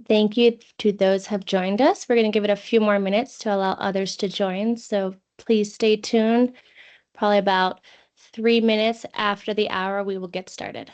Thank you to those who have joined us. We're going to give it a few more minutes to allow others to join. So please stay tuned. Probably about 3 minutes after the hour, we will get started.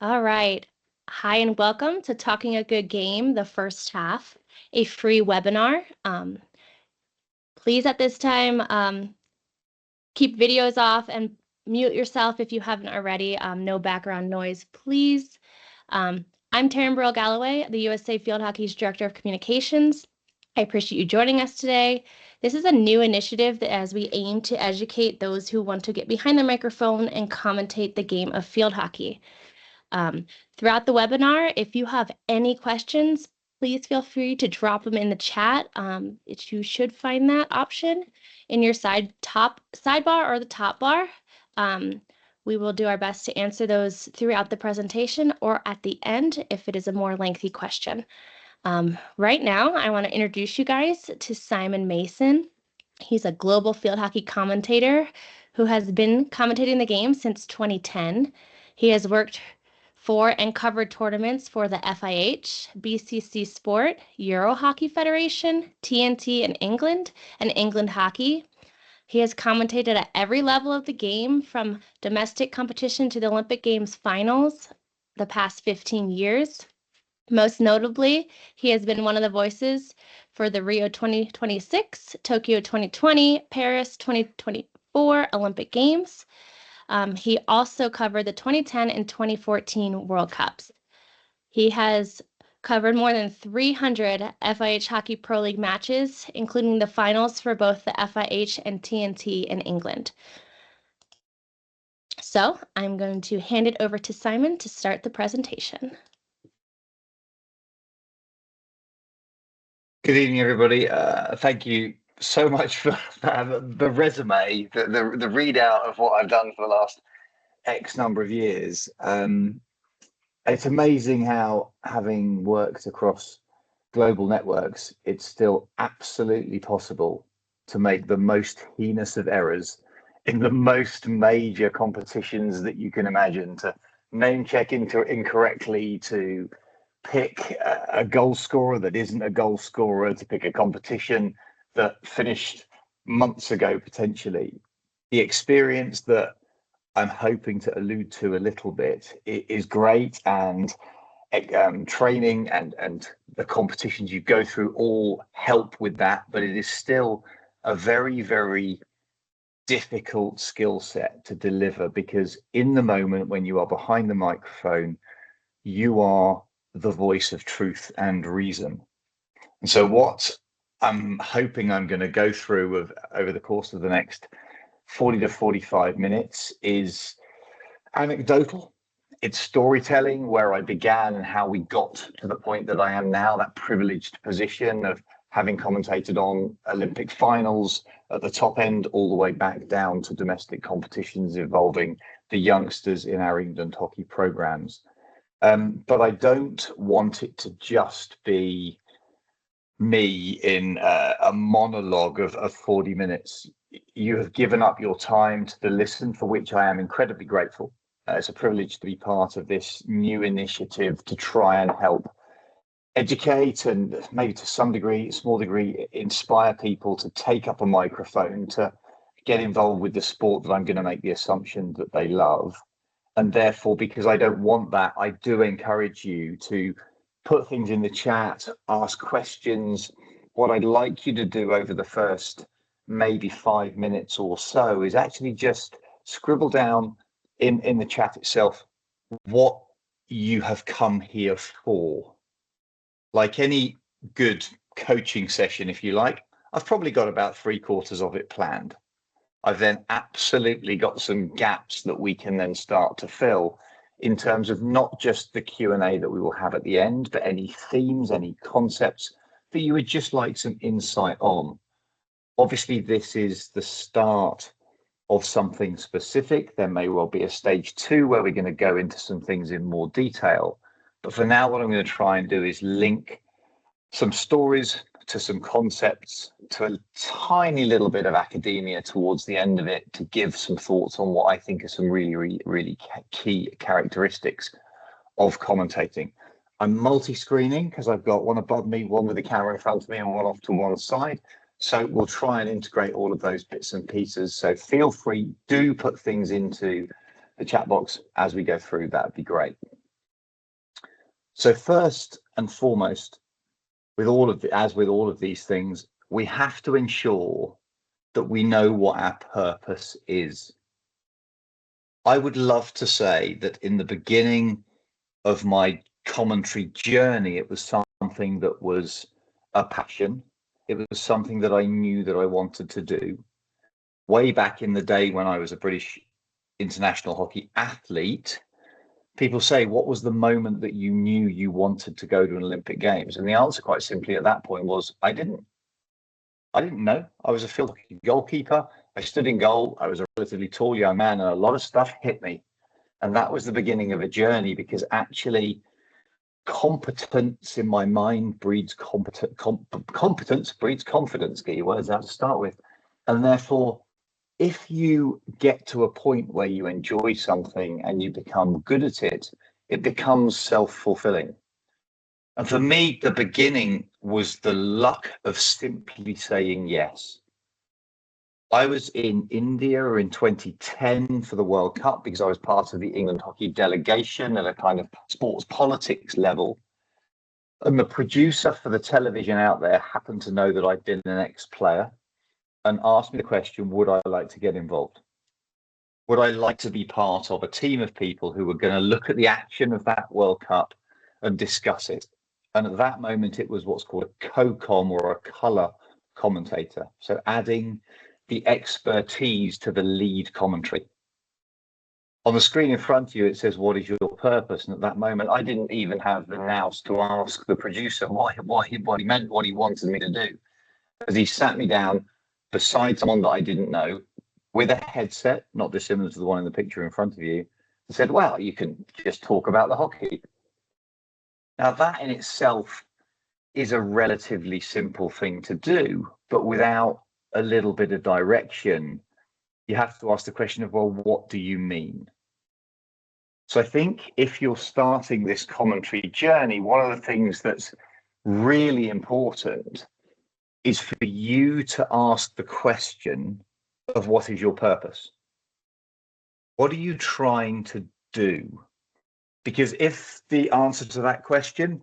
All right. Hi, and welcome to Talking a Good Game, the first half, a free webinar. Please, at this time, keep videos off and mute yourself if you haven't already. No background noise, please. I'm Taryn Burrell-Galloway, the USA Field Hockey's Director of Communications. I appreciate you joining us today. This is a new initiative that as we aim to educate those who want to get behind the microphone and commentate the game of field hockey. Throughout the webinar, if you have any questions, please feel free to drop them in the chat. You should find that option in your sidebar or the top bar. We will do our best to answer those throughout the presentation or at the end if it is a more lengthy question. Right now, I want to introduce you guys to Simon Mason. He's a global field hockey commentator who has been commentating the game since 2010. He has worked for and covered tournaments for the FIH, BCC Sport, Euro Hockey Federation, TNT in England, and England Hockey. He has commentated at every level of the game, from domestic competition to the Olympic Games finals, the past 15 years. Most notably, he has been one of the voices for the Rio 2026, Tokyo 2020, Paris 2024 Olympic Games. He also covered the 2010 and 2014 World Cups. He has covered more than 300 FIH Hockey Pro League matches, including the finals for both the FIH and TNT in England. So I'm going to hand it over to Simon to start the presentation. Good evening, everybody. Thank you so much for the resume, the readout of what I've done for the last X number of years. It's amazing how, having worked across global networks, it's still absolutely possible to make the most heinous of errors in the most major competitions that you can imagine, to name check incorrectly, to pick a goal scorer that isn't a goal scorer, to pick a competition that finished months ago potentially. The experience that I'm hoping to allude to a little bit is great, and training and the competitions you go through all help with that, but it is still a very, very difficult skill set to deliver, because in the moment when you are behind the microphone, you are the voice of truth and reason. And so what I'm hoping I'm going to go through over the course of the next 40 to 45 minutes is anecdotal. It's storytelling, where I began and how we got to the point that I am now, that privileged position of having commentated on Olympic finals at the top end, all the way back down to domestic competitions involving the youngsters in our England hockey programs. But I don't want it to just be me in a monologue of 40 minutes. you have given up your time to listen, for which I am incredibly grateful. It's a privilege to be part of this new initiative to try and help educate and maybe to some degree, small degree, inspire people to take up a microphone, to get involved with the sport that I'm going to make the assumption that they love. And therefore, because I don't want that, I do encourage you to put things in the chat, ask questions. What I'd like you to do over the first maybe 5 minutes or so is actually just scribble down in the chat itself what you have come here for. Like any good coaching session, if you like, I've probably got about 3/4 of it planned. I've then absolutely got some gaps that we can then start to fill in terms of not just the Q&A that we will have at the end, but any themes, any concepts that you would just like some insight on. Obviously, this is the start of something specific. There may well be a stage 2 where we're going to go into some things in more detail. But for now, what I'm going to try and do is link some stories to some concepts, to a tiny little bit of academia towards the end of it, to give some thoughts on what I think are some really key characteristics of commentating. I'm multi-screening because I've got one above me, one with the camera in front of me, and one off to one side. So we'll try and integrate all of those bits and pieces. So feel free, do put things into the chat box as we go through. That'd be great. So first and foremost, with all of these things, we have to ensure that we know what our purpose is. I would love to say that in the beginning of my commentary journey, it was something that was a passion. It was something that I knew that I wanted to do. Way back in the day when I was a British international hockey athlete, people say, what was the moment that you knew you wanted to go to an Olympic Games? And the answer quite simply at that point was, I didn't know. I was a field hockey goalkeeper. I stood in goal. I was a relatively tall young man, and a lot of stuff hit me. And that was the beginning of a journey, because actually competence in my mind breeds competence breeds confidence. Get your words out to start with. And therefore, if you get to a point where you enjoy something and you become good at it, it becomes self-fulfilling. And for me, the beginning was the luck of simply saying yes. I was in India in 2010 for the World Cup because I was part of the England hockey delegation at a kind of sports politics level. And the producer for the television out there happened to know that I'd been an ex-player and asked me the question, would I like to get involved? Would I like to be part of a team of people who were going to look at the action of that World Cup and discuss it? And at that moment, it was what's called a co-com, or a colour commentator. So adding the expertise to the lead commentary. On the screen in front of you, it says, what is your purpose? And at that moment, I didn't even have the nous to ask the producer what he meant, what he wanted me to do. As he sat me down beside someone that I didn't know, with a headset, not dissimilar to the one in the picture in front of you, and said, well, you can just talk about the hockey. Now, that in itself is a relatively simple thing to do, but without a little bit of direction, you have to ask the question of, well, what do you mean? So I think if you're starting this commentary journey, one of the things that's really important is for you to ask the question of, what is your purpose? What are you trying to do? Because if the answer to that question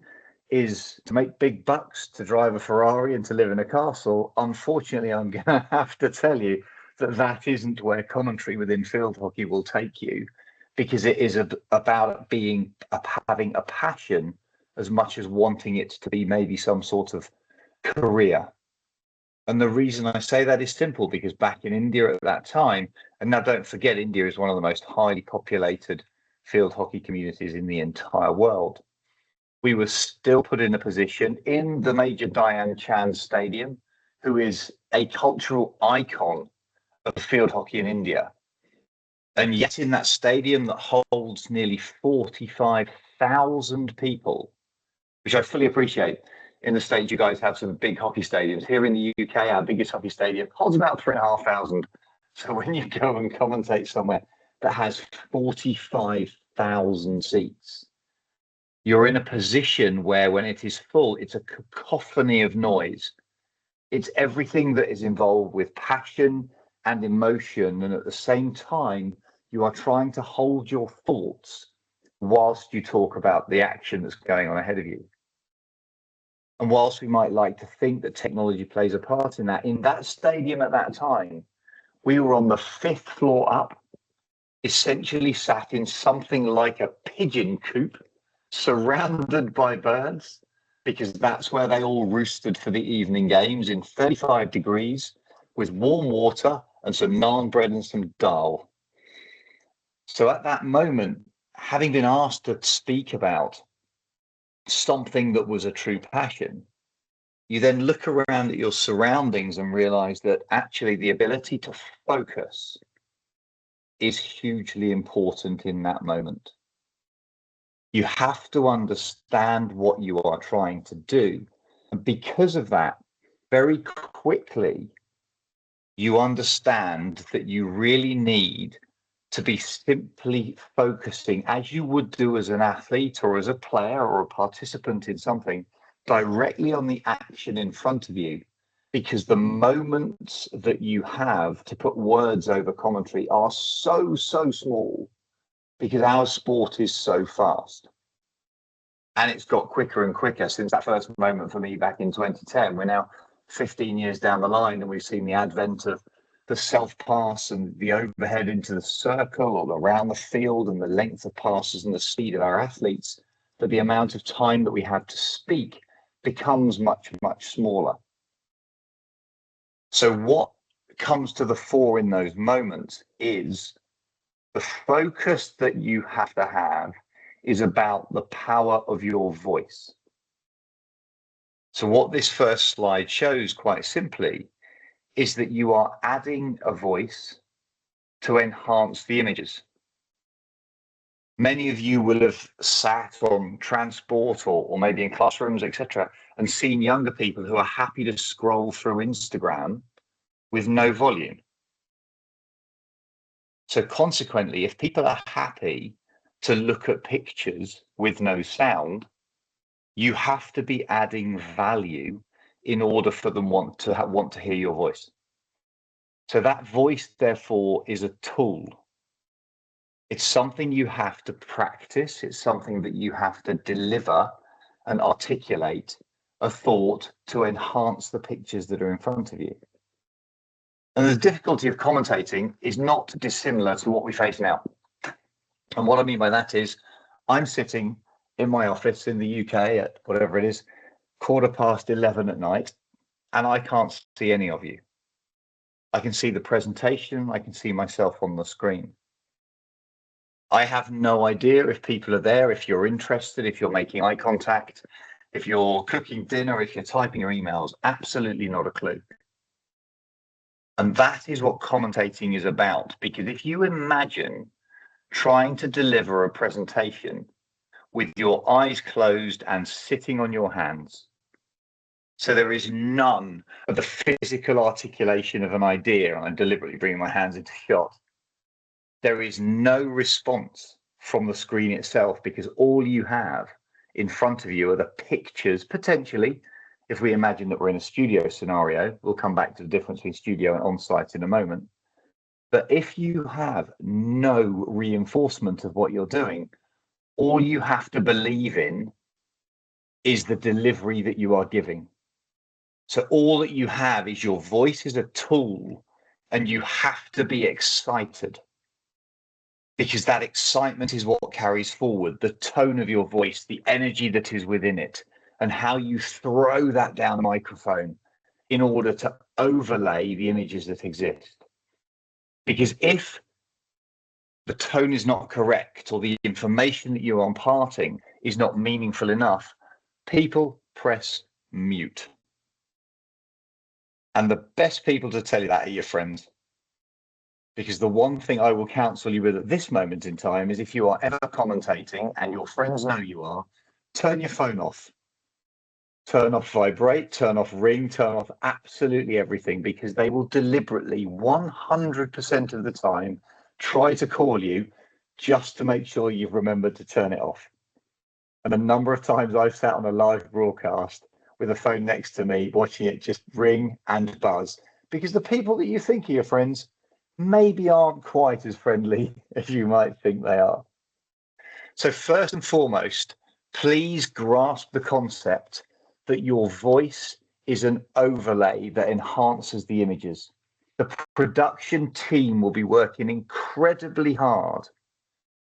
is to make big bucks, to drive a Ferrari, and to live in a castle, unfortunately, I'm going to have to tell you that that isn't where commentary within field hockey will take you, because it is about having a passion as much as wanting it to be maybe some sort of career. And the reason I say that is simple, because back in India at that time, and now don't forget, India is one of the most highly populated field hockey communities in the entire world. We were still put in a position in the Major Dhyan Chand Stadium, who is a cultural icon of field hockey in India. And yet in that stadium that holds nearly 45,000 people, which I fully appreciate, in the States, you guys have some big hockey stadiums. Here in the UK, our biggest hockey stadium holds about 3,500. So when you go and commentate somewhere that has 45,000 seats, you're in a position where when it is full, it's a cacophony of noise. It's everything that is involved with passion and emotion. And at the same time, you are trying to hold your thoughts whilst you talk about the action that's going on ahead of you. And whilst we might like to think that technology plays a part in that stadium at that time, we were on the 5th floor up, essentially sat in something like a pigeon coop, surrounded by birds, because that's where they all roosted for the evening games in 35 degrees with warm water and some naan bread and some dal. So at that moment, having been asked to speak about something that was a true passion, you then look around at your surroundings and realize that actually the ability to focus is hugely important in that moment. You have to understand what you are trying to do. And because of that, very quickly, you understand that you really need to be simply focusing, as you would do as an athlete or as a player or a participant in something, directly on the action in front of you, because the moments that you have to put words over commentary are so small, because our sport is so fast. And it's got quicker and quicker since that first moment for me back in 2010. We're now 15 years down the line, and we've seen the advent of the self pass and the overhead into the circle or around the field, and the length of passes and the speed of our athletes, that the amount of time that we have to speak becomes much smaller. So what comes to the fore in those moments is the focus that you have to have is about the power of your voice. So what this first slide shows quite simply is that you are adding a voice to enhance the images. Many of you will have sat on transport or maybe in classrooms, etc., and seen younger people who are happy to scroll through Instagram with no volume. So consequently, if people are happy to look at pictures with no sound, you have to be adding value in order for them want to hear your voice. So that voice, therefore, is a tool. It's something you have to practice. It's something that you have to deliver and articulate a thought to enhance the pictures that are in front of you. And the difficulty of commentating is not dissimilar to what we face now. And what I mean by that is I'm sitting in my office in the UK at whatever it is, 11:15 at night, and I can't see any of you. I can see the presentation. I can see myself on the screen. I have no idea if people are there, if you're interested, if you're making eye contact, if you're cooking dinner, if you're typing your emails, absolutely not a clue. And that is what commentating is about, because if you imagine trying to deliver a presentation with your eyes closed and sitting on your hands, so there is none of the physical articulation of an idea, and I'm deliberately bringing my hands into shot. There is no response from the screen itself, because all you have in front of you are the pictures, potentially, if we imagine that we're in a studio scenario. We'll come back to the difference between studio and on-site in a moment. But if you have no reinforcement of what you're doing, all you have to believe in is the delivery that you are giving. So all that you have is your voice is a tool, and you have to be excited, because that excitement is what carries forward the tone of your voice, the energy that is within it, and how you throw that down the microphone in order to overlay the images that exist. Because if the tone is not correct, or the information that you're imparting is not meaningful enough, people press mute. And the best people to tell you that are your friends. Because the one thing I will counsel you with at this moment in time is, if you are ever commentating and your friends know you are, turn your phone off. Turn off vibrate, turn off ring, turn off absolutely everything, because they will deliberately 100% of the time try to call you just to make sure you've remembered to turn it off. And the number of times I've sat on a live broadcast with a phone next to me, watching it just ring and buzz, because the people that you think are your friends maybe aren't quite as friendly as you might think they are. So first and foremost, please grasp the concept that your voice is an overlay that enhances the images. The production team will be working incredibly hard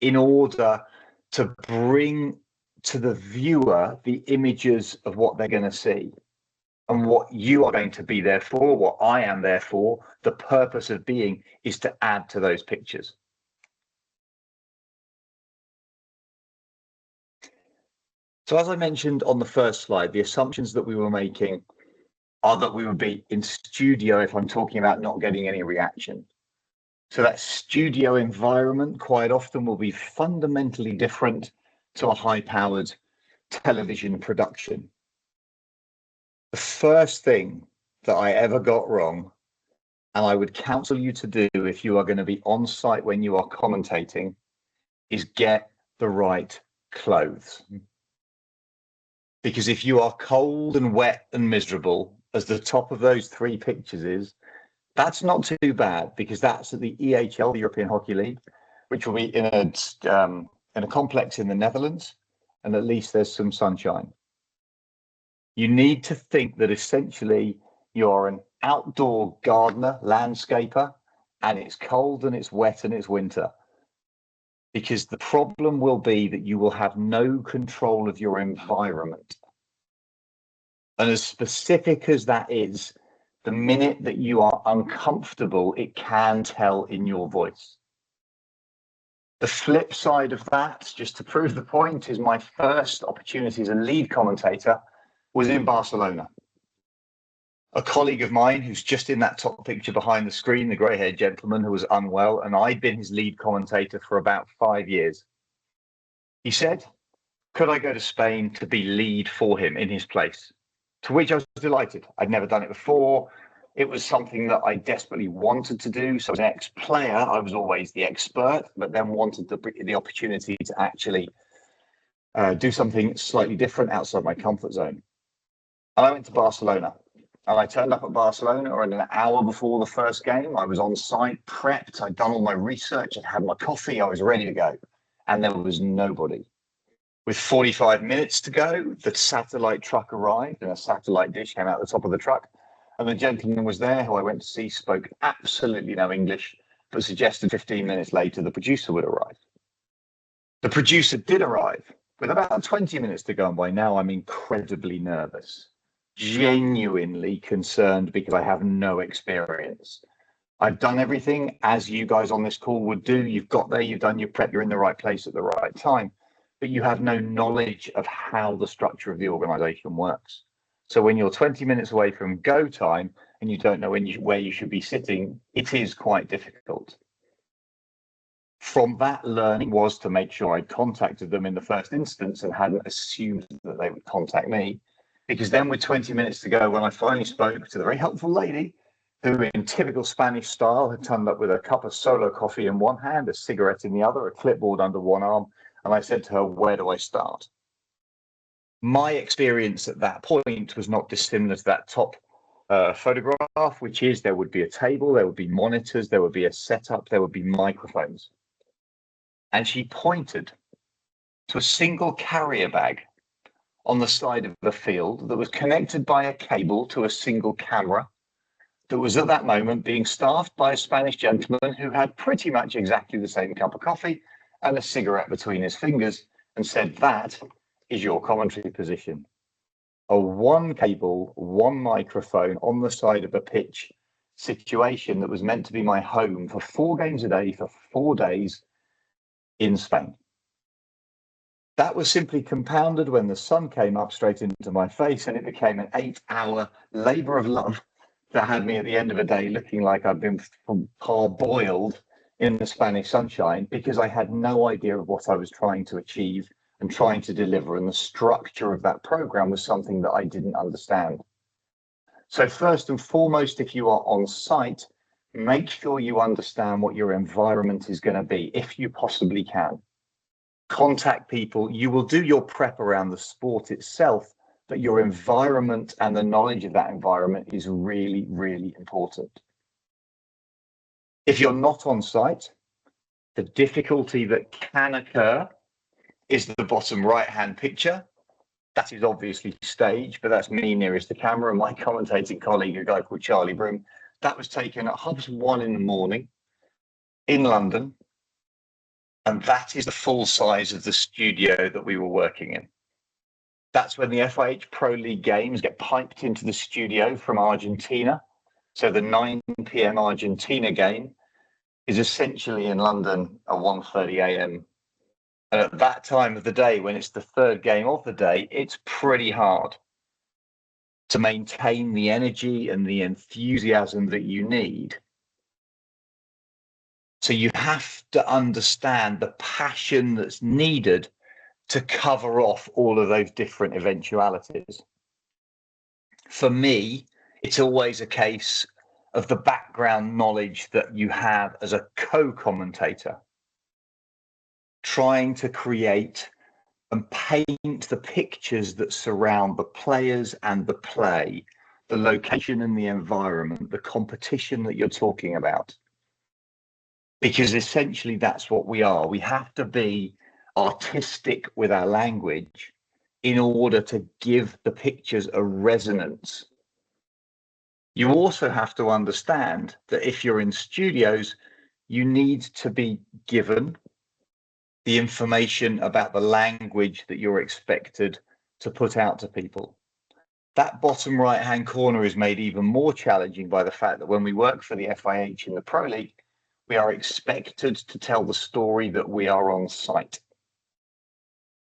in order to bring to the viewer the images of what they're going to see and what you are going to be there for, what I am there for. The purpose of being is to add to those pictures. So as I mentioned on the first slide, the assumptions that we were making are that we would be in studio if I'm talking about not getting any reaction. So that studio environment quite often will be fundamentally different to a high-powered television production. The first thing that I ever got wrong, and I would counsel you to do if you are going to be on site when you are commentating, is get the right clothes. Because if you are cold and wet and miserable, as the top of those three pictures is, that's not too bad, because that's at the EHL, the European Hockey League, which will be in a complex in the Netherlands, and at least there's some sunshine. You need to think that essentially you're an outdoor gardener, landscaper, and it's cold and it's wet and it's winter. Because the problem will be that you will have no control of your environment. And as specific as that is, the minute that you are uncomfortable, it can tell in your voice. The flip side of that, just to prove the point, is my first opportunity as a lead commentator was in Barcelona. A colleague of mine who's just in that top picture behind the screen, the grey-haired gentleman who was unwell, and I'd been his lead commentator for about 5 years. He said, could I go to Spain to be lead for him in his place? To which I was delighted. I'd never done it before. It was something that I desperately wanted to do. So as an ex-player, I was always the expert, but then wanted the opportunity to actually do something slightly different outside my comfort zone. And I went to Barcelona. And I turned up at Barcelona and an hour before the first game. I was on site, prepped. I'd done all my research. I'd had my coffee. I was ready to go. And there was nobody. With 45 minutes to go, the satellite truck arrived and a satellite dish came out the top of the truck. And the gentleman was there who I went to see, spoke absolutely no English, but suggested 15 minutes later the producer would arrive. The producer did arrive. With about 20 minutes to go, and by now I'm incredibly nervous, genuinely concerned because I have no experience. I've done everything as you guys on this call would do. You've got there, you've done your prep, you're in the right place at the right time, but you have no knowledge of how the structure of the organization works. So when you're 20 minutes away from go time and you don't know where you should be sitting, it is quite difficult. From that, learning was to make sure I'd contacted them in the first instance and hadn't assumed that they would contact me. Because then with 20 minutes to go, when I finally spoke to the very helpful lady, who in typical Spanish style had turned up with a cup of solo coffee in one hand, a cigarette in the other, a clipboard under one arm, and I said to her, where do I start? My experience at that point was not dissimilar to that top photograph, which is there would be a table, there would be monitors, there would be a setup, there would be microphones. And she pointed to a single carrier bag on the side of the field that was connected by a cable to a single camera that was at that moment being staffed by a Spanish gentleman who had pretty much exactly the same cup of coffee and a cigarette between his fingers, and said, that is your commentary position. A one cable, one microphone on the side of a pitch situation that was meant to be my home for 4 games a day for 4 days in Spain. That was simply compounded when the sun came up straight into my face, and it became an 8-hour labor of love that had me at the end of a day looking like I'd been parboiled in the Spanish sunshine, because I had no idea of what I was trying to achieve and trying to deliver. And the structure of that program was something that I didn't understand. So first and foremost, if you are on site, make sure you understand what your environment is going to be, if you possibly can. Contact people. You will do your prep around the sport itself, but your environment and the knowledge of that environment is really, really important. If you're not on site, the difficulty that can occur is the bottom right-hand picture. That is obviously staged, but that's me nearest the camera and my commentating colleague, a guy called Charlie Broom. That was taken at 1:30 in the morning in London. And that is the full size of the studio that we were working in. That's when the FIH Pro League games get piped into the studio from Argentina. So the 9 p.m. Argentina game is essentially in London at 1:30 a.m. And at that time of the day, when it's the third game of the day, it's pretty hard to maintain the energy and the enthusiasm that you need. So you have to understand the passion that's needed to cover off all of those different eventualities. For me, it's always a case of the background knowledge that you have as a co-commentator, trying to create and paint the pictures that surround the players and the play, the location and the environment, the competition that you're talking about. Because essentially that's what we are. We have to be artistic with our language in order to give the pictures a resonance. You also have to understand that if you're in studios, you need to be given the information about the language that you're expected to put out to people. That bottom right-hand corner is made even more challenging by the fact that when we work for the FIH in the Pro League, we are expected to tell the story that we are on site,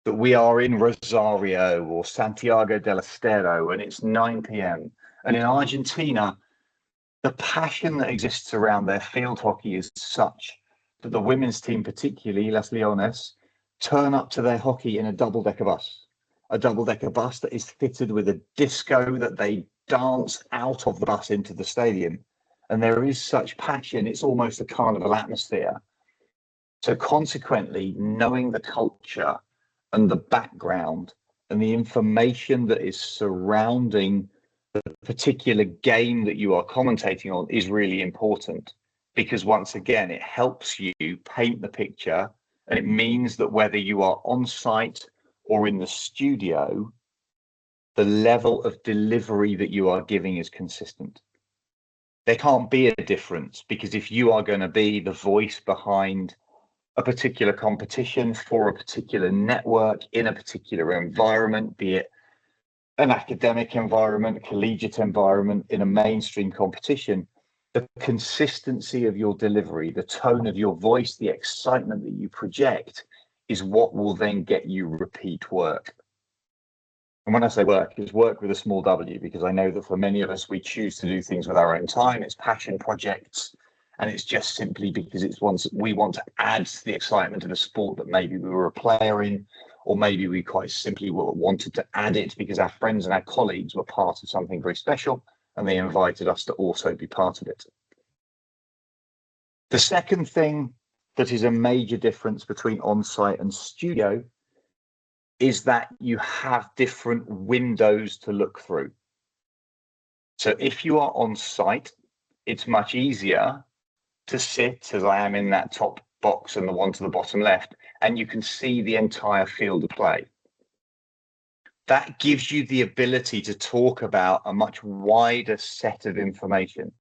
that we are in Rosario or Santiago del Estero and it's 9 p.m. And in Argentina, the passion that exists around their field hockey is such that the women's team, particularly Las Leones, turn up to their hockey in a double-decker bus that is fitted with a disco that they dance out of the bus into the stadium. And there is such passion, it's almost a carnival atmosphere. So consequently, knowing the culture and the background and the information that is surrounding the particular game that you are commentating on is really important, because once again, it helps you paint the picture, and it means that whether you are on site or in the studio, the level of delivery that you are giving is consistent. There can't be a difference, because if you are going to be the voice behind a particular competition for a particular network in a particular environment, be it an academic environment, collegiate environment, in a mainstream competition, the consistency of your delivery, the tone of your voice, the excitement that you project is what will then get you repeat work. And when I say work, it's work with a small w, because I know that for many of us, we choose to do things with our own time. It's passion projects, and it's just simply because it's ones we want to add to the excitement of a sport that maybe we were a player in, or maybe we quite simply wanted to add it because our friends and our colleagues were part of something very special and they invited us to also be part of it. The second thing that is a major difference between on-site and studio is that you have different windows to look through. So if you are on site, it's much easier to sit, as I am in that top box and the one to the bottom left, and you can see the entire field of play. That gives you the ability to talk about a much wider set of information.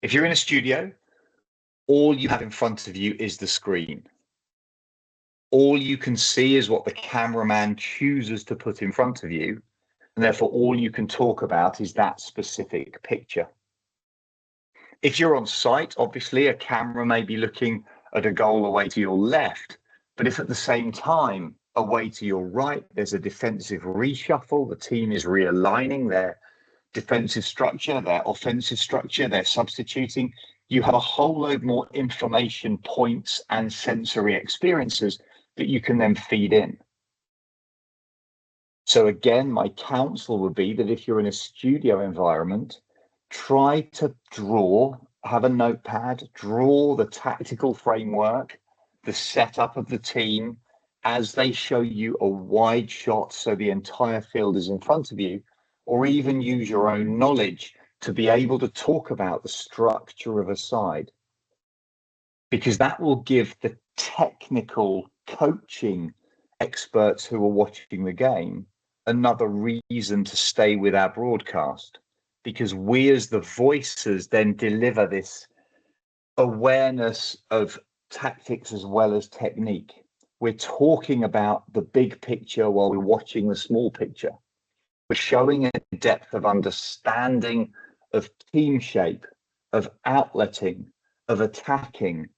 If you're in a studio, all you have in front of you is the screen. All you can see is what the cameraman chooses to put in front of you, and therefore all you can talk about is that specific picture. If you're on site, obviously a camera may be looking at a goal away to your left, but if at the same time away to your right there's a defensive reshuffle, the team is realigning their defensive structure, their offensive structure, they're substituting, you have a whole load more information points and sensory experiences that you can then feed in. So again, my counsel would be that if you're in a studio environment, try to have a notepad, draw the tactical framework, the setup of the team as they show you a wide shot so the entire field is in front of you, or even use your own knowledge to be able to talk about the structure of a side. Because that will give the technical coaching experts who are watching the game another reason to stay with our broadcast, because we as the voices then deliver this awareness of tactics as well as technique. We're talking about the big picture while we're watching the small picture. We're showing a depth of understanding of team shape, of outletting, of attacking,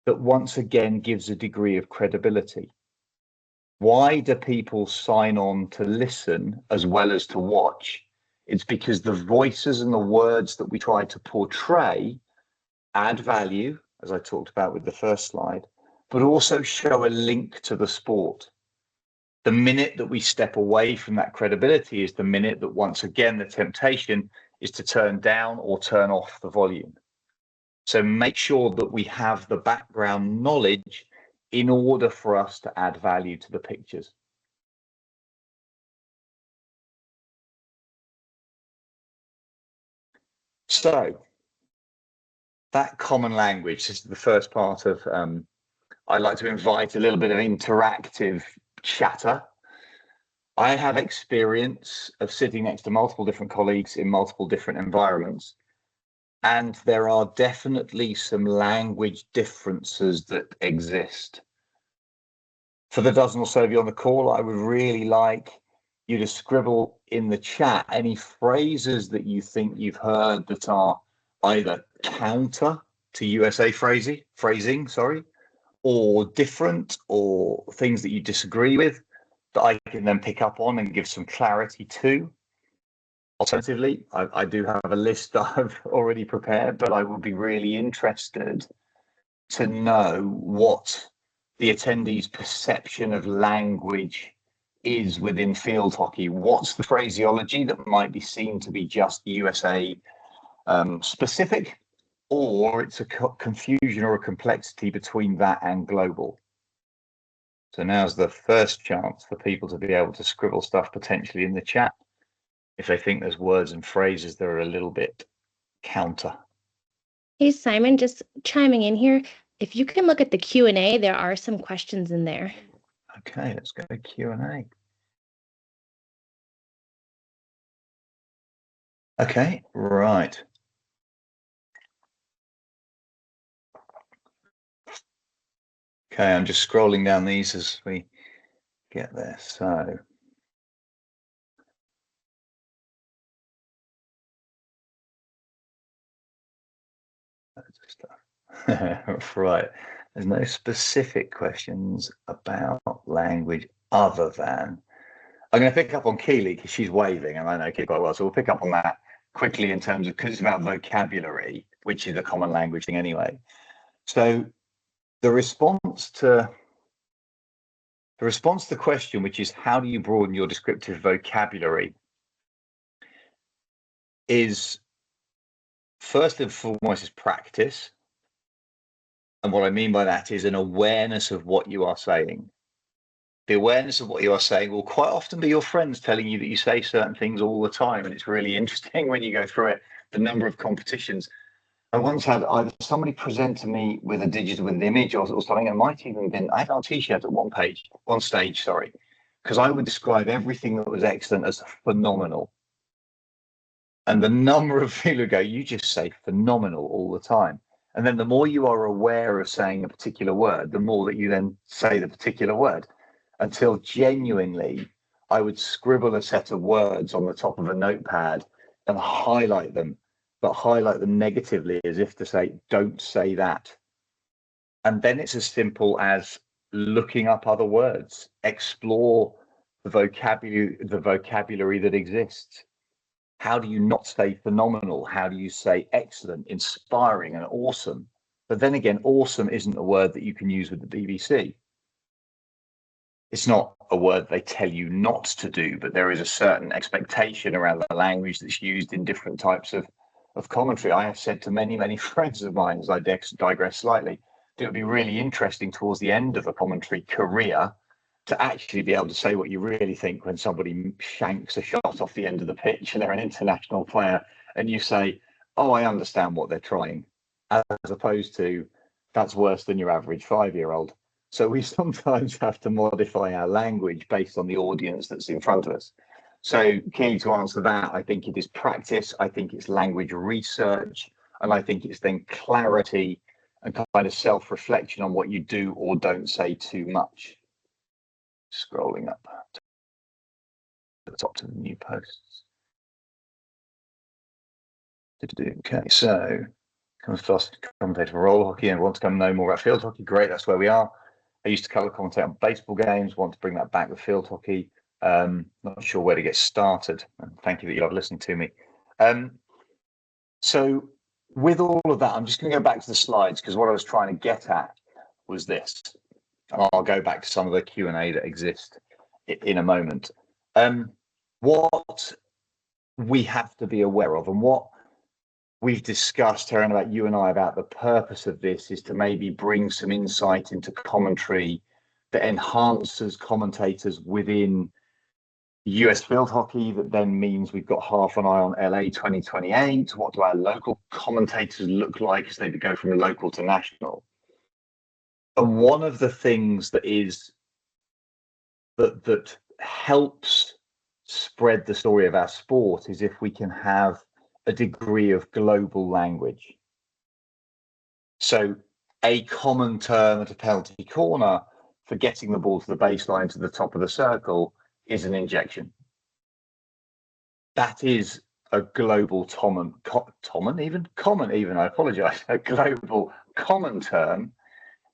that once again gives a degree of credibility. Why do people sign on to listen as well as to watch? It's because the voices and the words that we try to portray add value, as I talked about with the first slide, but also show a link to the sport. The minute that we step away from that credibility is the minute that once again the temptation is to turn down or turn off the volume. So make sure that we have the background knowledge in order for us to add value to the pictures. So that common language, this is the first part of, I'd like to invite a little bit of interactive chatter. I have experience of sitting next to multiple different colleagues in multiple different environments. And there are definitely some language differences that exist. For the dozen or so of you on the call, I would really like you to scribble in the chat any phrases that you think you've heard that are either counter to USA phrasing, or different, or things that you disagree with that I can then pick up on and give some clarity to. Alternatively, I do have a list that I've already prepared, but I would be really interested to know what the attendees' perception of language is within field hockey. What's the phraseology that might be seen to be just USA specific, or it's a confusion or a complexity between that and global? So now's the first chance for people to be able to scribble stuff potentially in the chat if they think there's words and phrases that are a little bit counter. Hey, Simon, just chiming in here. If you can look at the Q&A, there are some questions in there. Okay, let's go to Q&A. Okay, right. Okay, I'm just scrolling down these as we get there. So right. There's no specific questions about language other than I'm going to pick up on Keely because she's waving and I know Keely quite well. So we'll pick up on that quickly in terms of, because it's about vocabulary, which is a common language thing anyway. So the response to the question, which is how do you broaden your descriptive vocabulary, is first and foremost is practice. And what I mean by that is an awareness of what you are saying. The awareness of what you are saying will quite often be your friends telling you that you say certain things all the time. And it's really interesting when you go through it, the number of competitions. I once had either somebody present to me with an image or something. It might even been, I had on a t-shirt at one stage, because I would describe everything that was excellent as phenomenal. And the number of people who go, you just say phenomenal all the time. And then the more you are aware of saying a particular word, the more that you then say the particular word, until genuinely I would scribble a set of words on the top of a notepad and highlight them, but highlight them negatively as if to say, don't say that. And then it's as simple as looking up other words, explore the vocabulary that exists. How do you not say phenomenal? How do you say excellent, inspiring, and awesome? But then again, awesome isn't a word that you can use with the BBC. It's not a word they tell you not to do, but there is a certain expectation around the language that's used in different types of commentary. I have said to many, many friends of mine, as I digress slightly, that it would be really interesting towards the end of a commentary career to actually be able to say what you really think when somebody shanks a shot off the end of the pitch and they're an international player, and you say, oh, I understand what they're trying, as opposed to, that's worse than your average 5-year-old. So we sometimes have to modify our language based on the audience that's in front of us. So key to answer that, I think it is practice, I think it's language research, and I think it's then clarity and kind of self-reflection on what you do or don't say too much. Scrolling up to the top to the new posts. Okay, so comes first commentator for roller hockey and want to come know more about field hockey. Great, that's where we are. I used to color commentate on baseball games, want to bring that back with field hockey. Not sure where to get started. Thank you that you love listening to me. So with all of that, I'm just going to go back to the slides because what I was trying to get at was this. And I'll go back to some of the Q&A that exist in a moment. What we have to be aware of and what we've discussed, Taryn, about you and I, about the purpose of this is to maybe bring some insight into commentary that enhances commentators within US field hockey. That then means we've got half an eye on LA 2028. What do our local commentators look like as they go from local to national? And one of the things that is that helps spread the story of our sport is if we can have a degree of global language. So a common term at a penalty corner for getting the ball to the baseline to the top of the circle is an injection. That is a global common, I apologize, a global common term.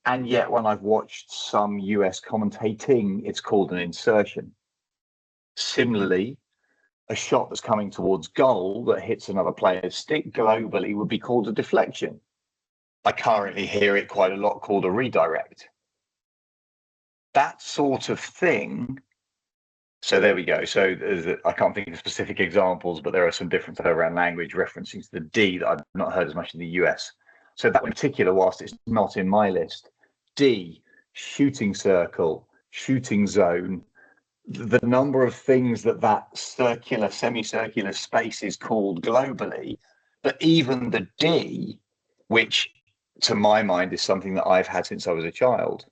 And yet when I've watched some US commentating, it's called an insertion. Similarly, a shot that's coming towards goal that hits another player's stick globally would be called a deflection. I currently hear it quite a lot called a redirect. That sort of thing. So there we go. So I can't think of specific examples, but there are some differences around language referencing to the D that I've not heard as much in the US. So that in particular, whilst it's not in my list, D, shooting circle, shooting zone, the number of things that circular, semicircular space is called globally, but even the D, which to my mind is something that I've had since I was a child,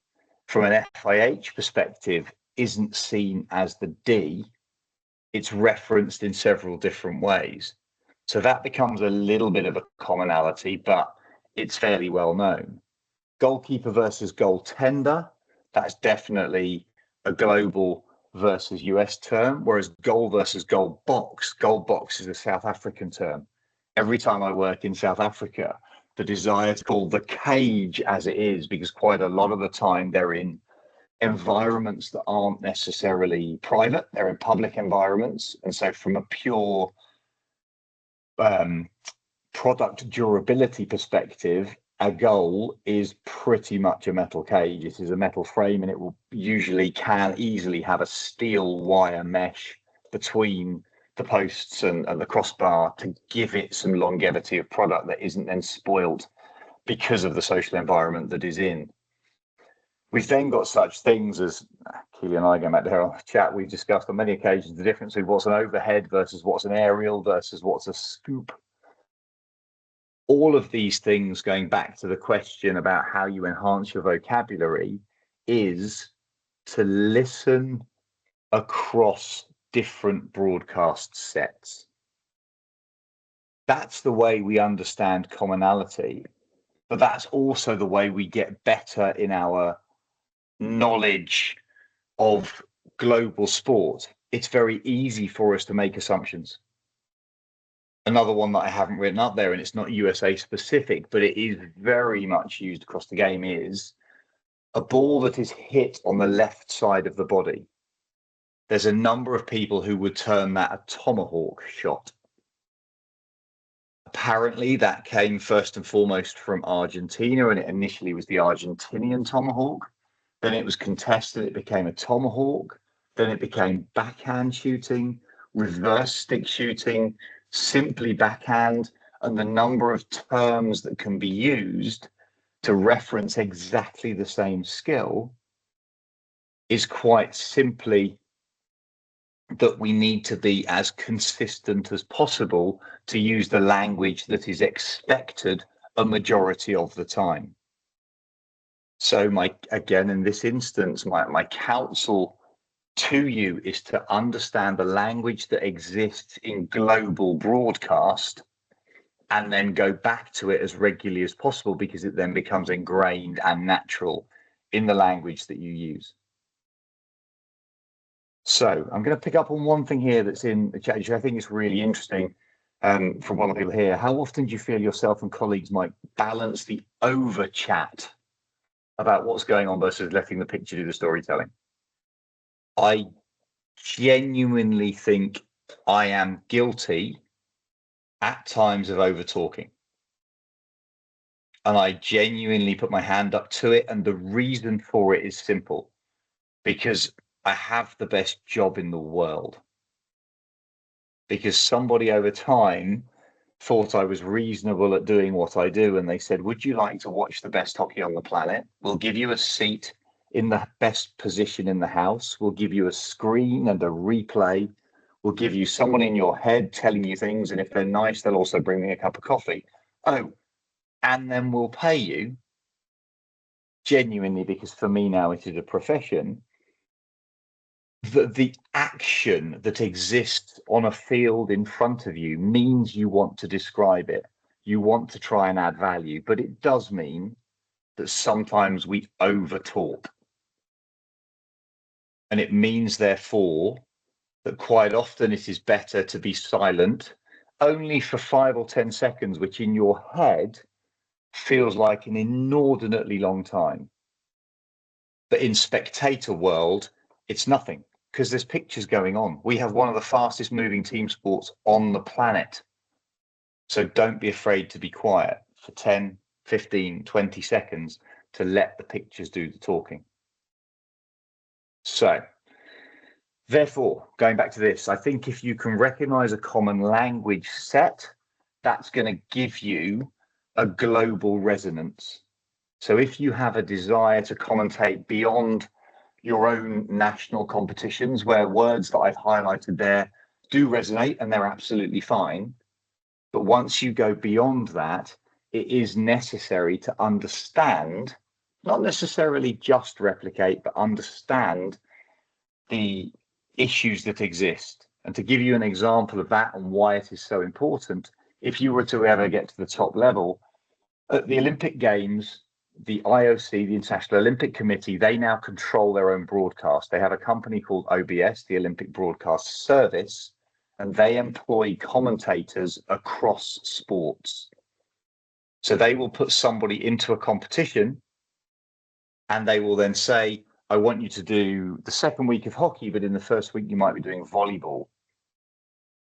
from an FIH perspective, isn't seen as the D. It's referenced in several different ways. So that becomes a little bit of a commonality, but it's fairly well known. Goalkeeper versus goaltender, that's definitely a global versus US term, whereas goal versus goal box is a South African term. Every time I work in South Africa, the desire to call the cage as it is, because quite a lot of the time they're in environments that aren't necessarily private, they're in public environments. And so from a pure product durability perspective, a goal is pretty much a metal cage. It is a metal frame and it will can easily have a steel wire mesh between the posts and the crossbar to give it some longevity of product that isn't then spoiled because of the social environment that is in. We've then got such things as, Keely and I going back to our chat, we've discussed on many occasions the difference between what's an overhead versus what's an aerial versus what's a scoop. All of these things, going back to the question about how you enhance your vocabulary, is to listen across different broadcast sets. That's the way we understand commonality, but that's also the way we get better in our knowledge of global sport. It's very easy for us to make assumptions. Another one that I haven't written up there, and it's not USA specific, but it is very much used across the game, is a ball that is hit on the left side of the body. There's a number of people who would term that a tomahawk shot. Apparently that came first and foremost from Argentina, and it initially was the Argentinian tomahawk. Then it was contested, it became a tomahawk. then it became backhand shooting, reverse stick shooting, simply backhand, and the number of terms that can be used to reference exactly the same skill is quite simply that we need to be as consistent as possible to use the language that is expected a majority of the time. So again, in this instance, my counsel to you is to understand the language that exists in global broadcast and then go back to it as regularly as possible, because it then becomes ingrained and natural in the language that you use. So I'm going to pick up on one thing here that's in the chat, which I think is really interesting from one of the people here. How often do you feel yourself and colleagues might balance the over chat about what's going on versus letting the picture do the storytelling? I genuinely think I am guilty at times of over talking. And I genuinely put my hand up to it. And the reason for it is simple, because I have the best job in the world. Because somebody over time thought I was reasonable at doing what I do. And they said, would you like to watch the best hockey on the planet? We'll give you a seat in the best position in the house. We'll give you a screen and a replay. We'll give you someone in your head telling you things. And if they're nice, they'll also bring me a cup of coffee. Oh, and then we'll pay you. Genuinely, because for me now it is a profession. The action that exists on a field in front of you means you want to describe it. You want to try and add value, but it does mean that sometimes we over talk. And it means, therefore, that quite often it is better to be silent only for 5 or 10 seconds, which in your head feels like an inordinately long time. But in spectator world, it's nothing, because there's pictures going on. We have one of the fastest moving team sports on the planet. So don't be afraid to be quiet for 10, 15, 20 seconds to let the pictures do the talking. So therefore, going back to this, I think if you can recognize a common language set, that's going to give you a global resonance. So if you have a desire to commentate beyond your own national competitions, where words that I've highlighted there do resonate and they're absolutely fine, but once you go beyond that, it is necessary to understand, not necessarily just replicate, but understand the issues that exist. And to give you an example of that and why it is so important, if you were to ever get to the top level, at the Olympic Games, the IOC, the International Olympic Committee, they now control their own broadcast. They have a company called OBS, the Olympic Broadcast Service, and they employ commentators across sports. So they will put somebody into a competition and they will then say, I want you to do the second week of hockey, but in the first week you might be doing volleyball.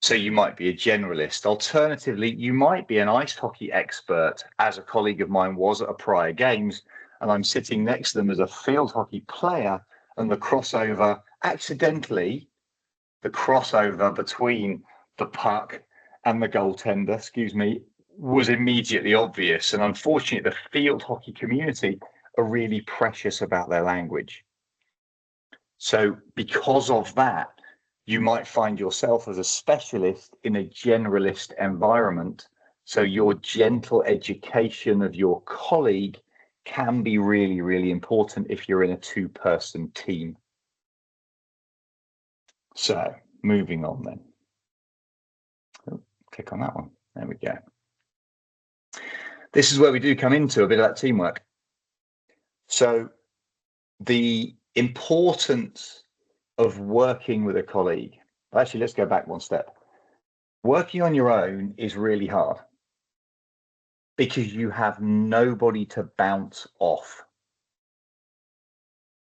So you might be a generalist. Alternatively, you might be an ice hockey expert, as a colleague of mine was at a prior games, and I'm sitting next to them as a field hockey player, and the crossover, accidentally, the crossover between the puck and the goaltender, was immediately obvious. And unfortunately, the field hockey community are really precious about their language. So because of that, you might find yourself as a specialist in a generalist environment. So your gentle education of your colleague can be really, really important if you're in a two-person team. So moving on then. Oh, click on that one. There we go. This is where we do come into a bit of that teamwork. So the importance of working with a colleague. Actually, let's go back one step. Working on your own is really hard because you have nobody to bounce off.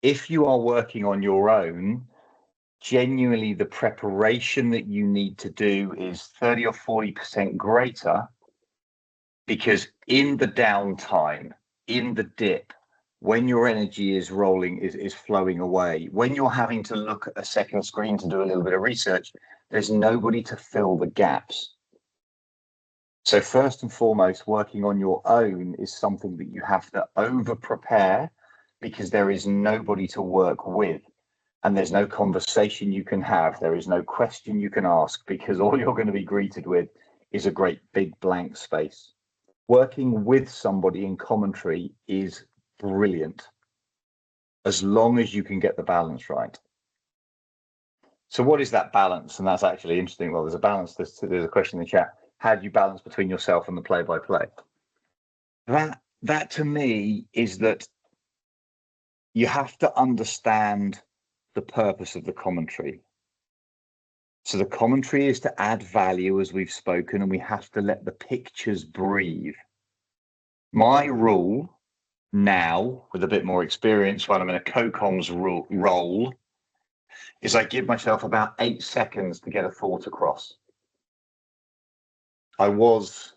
If you are working on your own, genuinely the preparation that you need to do is 30 or 40% greater, because in the downtime, in the dip, when your energy is rolling, is flowing away, when you're having to look at a second screen to do a little bit of research, there's nobody to fill the gaps. So first and foremost, working on your own is something that you have to over prepare, because there is nobody to work with, and there's no conversation you can have. There is no question you can ask, because all you're going to be greeted with is a great big blank space. Working with somebody in commentary is brilliant, as long as you can get the balance right. So what is that balance? And that's actually interesting. Well, there's a balance. There's a question in the chat. How do you balance between yourself and the play-by-play? That to me is that you have to understand the purpose of the commentary. So the commentary is to add value, as we've spoken, and we have to let the pictures breathe. My rule now, with a bit more experience when I'm in a co-comms role, is I give myself about 8 seconds to get a thought across. I was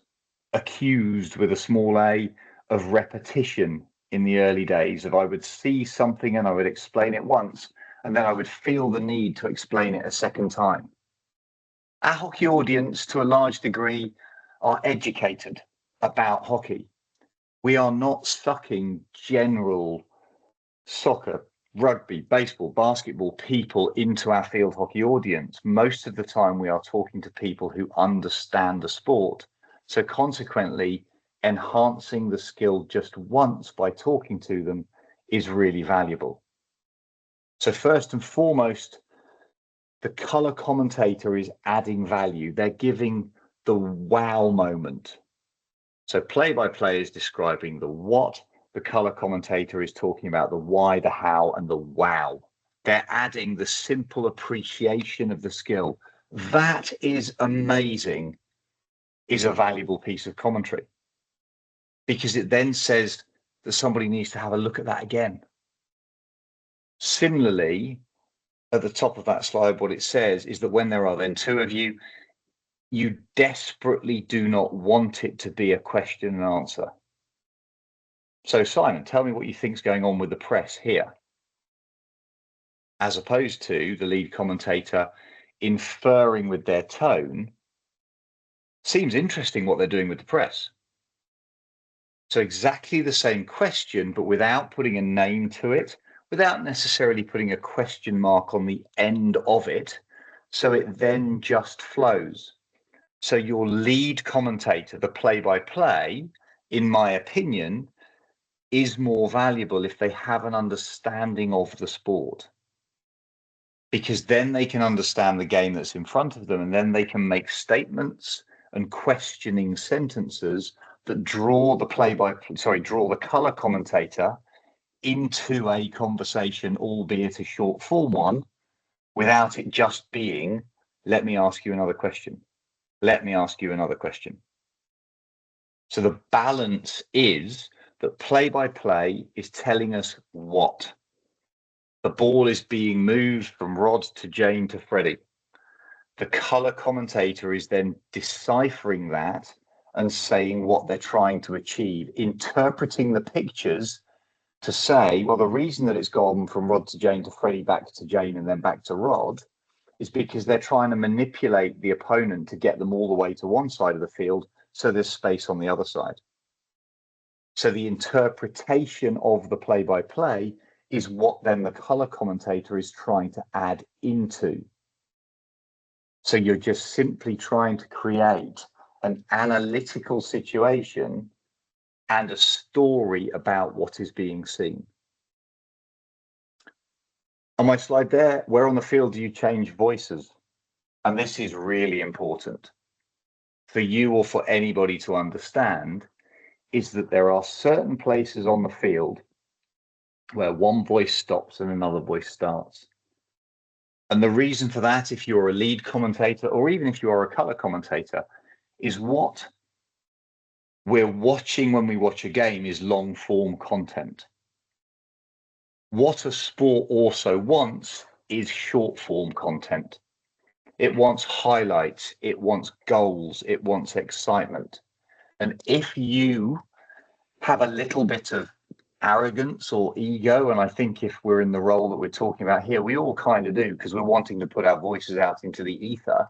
accused, with a small a, of repetition in the early days. Of I would see something and I would explain it once, and then I would feel the need to explain it a second time. Our hockey audience, to a large degree, are educated about hockey. We are not sucking general soccer, rugby, baseball, basketball people into our field hockey audience. Most of the time we are talking to people who understand the sport. So consequently, enhancing the skill just once by talking to them is really valuable. So first and foremost, the color commentator is adding value. They're giving the wow moment. So play-by-play is describing the what, the color commentator is talking about the why, the how, and the wow. They're adding the simple appreciation of the skill. That is amazing, is a valuable piece of commentary, because it then says that somebody needs to have a look at that again. Similarly, at the top of that slide, what it says is that when there are then two of you, you desperately do not want it to be a question and answer. So Simon, tell me what you think's going on with the press here, as opposed to the lead commentator inferring with their tone, seems interesting what they're doing with the press. So exactly the same question, but without putting a name to it, without necessarily putting a question mark on the end of it. So it then just flows. So your lead commentator, the play-by-play, in my opinion, is more valuable if they have an understanding of the sport, because then they can understand the game that's in front of them, and then they can make statements and questioning sentences that draw the draw the color commentator into a conversation, albeit a short form one, without it just being, let me ask you another question. Let me ask you another question. So the balance is that play-by-play is telling us what. The ball is being moved from Rod to Jane to Freddie. The color commentator is then deciphering that and saying what they're trying to achieve, interpreting the pictures to say, well, the reason that it's gone from Rod to Jane to Freddie back to Jane and then back to Rod is because they're trying to manipulate the opponent to get them all the way to one side of the field, so there's space on the other side. So the interpretation of the play-by-play is what then the color commentator is trying to add into. So you're just simply trying to create an analytical situation and a story about what is being seen. On my slide there, where on the field do you change voices? And this is really important for you or for anybody to understand, is that there are certain places on the field where one voice stops and another voice starts. And the reason for that, if you're a lead commentator or even if you are a color commentator, is what we're watching when we watch a game is long form content. What a sport also wants is short form content. It wants highlights, it wants goals, it wants excitement. And if you have a little bit of arrogance or ego. And I think if we're in the role that we're talking about here, we all kind of do, because we're wanting to put our voices out into the ether.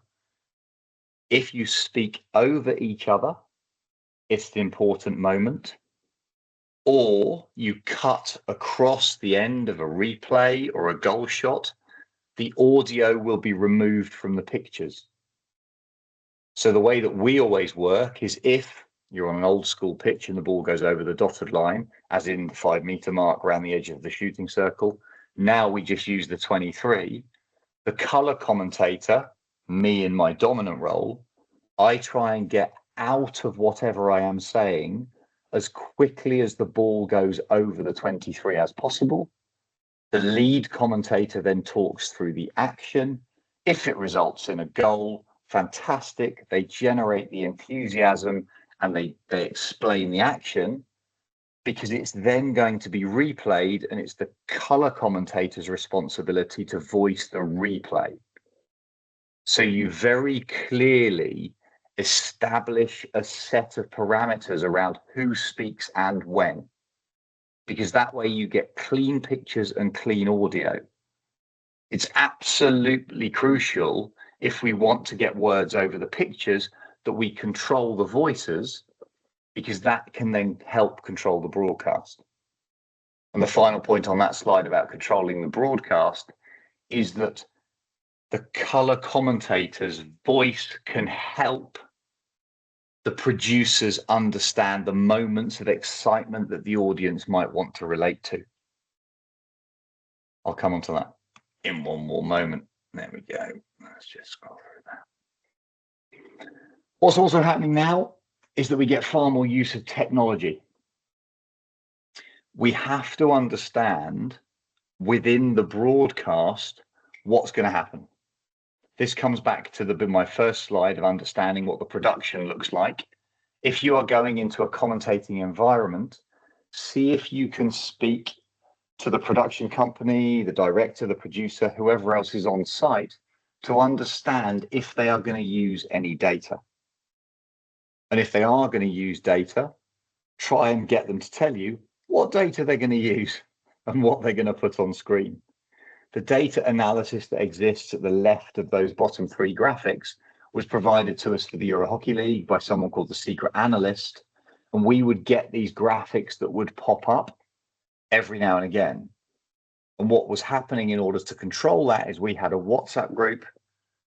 If you speak over each other, it's the important moment. Or you cut across the end of a replay or a goal shot, the audio will be removed from the pictures. So the way that we always work is if you're on an old school pitch and the ball goes over the dotted line, as in the 5 meter mark around the edge of the shooting circle, now we just use the 23. The color commentator, me in my dominant role, I try and get out of whatever I am saying as quickly as the ball goes over the 23 as possible. The lead commentator then talks through the action. If it results in a goal, fantastic. They generate the enthusiasm and they explain the action, because it's then going to be replayed and it's the color commentator's responsibility to voice the replay. So you very clearly establish a set of parameters around who speaks and when, because that way you get clean pictures and clean audio. It's absolutely crucial, if we want to get words over the pictures, that we control the voices, because that can then help control the broadcast. And the final point on that slide about controlling the broadcast is that the color commentator's voice can help the producers understand the moments of excitement that the audience might want to relate to. I'll come on to that in one more moment. There we go. Let's just scroll through that. What's also happening now is that we get far more use of technology. We have to understand within the broadcast what's going to happen. This comes back to my first slide of understanding what the production looks like. If you are going into a commentating environment, see if you can speak to the production company, the director, the producer, whoever else is on site, to understand if they are going to use any data. And if they are going to use data, try and get them to tell you what data they're going to use and what they're going to put on screen. The data analysis that exists at the left of those bottom 3 graphics was provided to us for the Euro Hockey League by someone called the Secret Analyst. And we would get these graphics that would pop up every now and again. And what was happening in order to control that is we had a WhatsApp group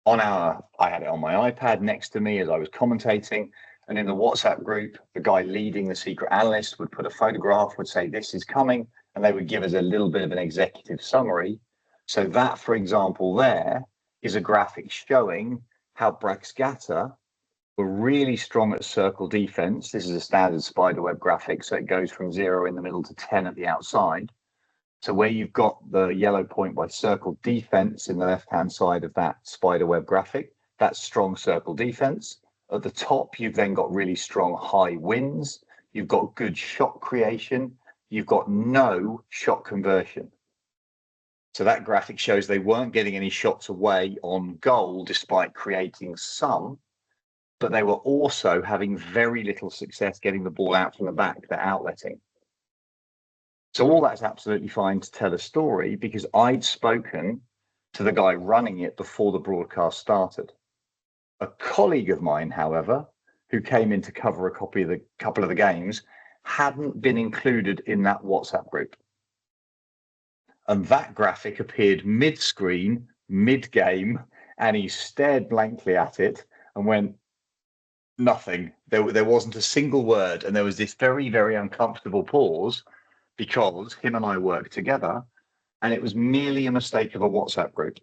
I had it on my iPad next to me as I was commentating. And in the WhatsApp group, the guy leading the Secret Analyst would put a photograph, would say, this is coming. And they would give us a little bit of an executive summary. So that, for example, there is a graphic showing how Braxgata were really strong at circle defense. This is a standard spiderweb graphic, so it goes from 0 in the middle to 10 at the outside. So where you've got the yellow point by circle defense in the left-hand side of that spiderweb graphic, that's strong circle defense. At the top, you've then got really strong high wins. You've got good shot creation. You've got no shot conversion. So that graphic shows they weren't getting any shots away on goal despite creating some, but they were also having very little success getting the ball out from the back, they're outletting. So all that's absolutely fine to tell a story, because I'd spoken to the guy running it before the broadcast started. A colleague of mine, however, who came in to cover a couple of the games, hadn't been included in that WhatsApp group. And that graphic appeared mid-screen, mid-game, and he stared blankly at it and went, nothing. There wasn't a single word, and there was this very, very uncomfortable pause, because him and I worked together, and it was merely a mistake of a WhatsApp group.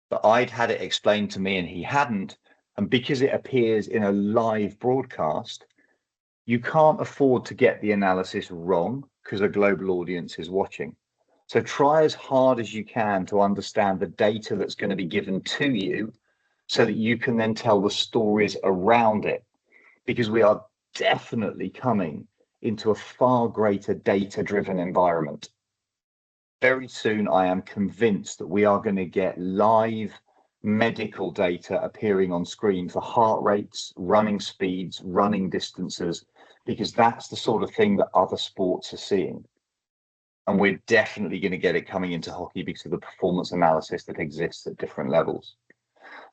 But I'd had it explained to me and he hadn't, and because it appears in a live broadcast, you can't afford to get the analysis wrong because a global audience is watching. So try as hard as you can to understand the data that's going to be given to you, so that you can then tell the stories around it, because we are definitely coming into a far greater data-driven environment. Very soon, I am convinced that we are going to get live medical data appearing on screen for heart rates, running speeds, running distances, because that's the sort of thing that other sports are seeing. And we're definitely going to get it coming into hockey because of the performance analysis that exists at different levels.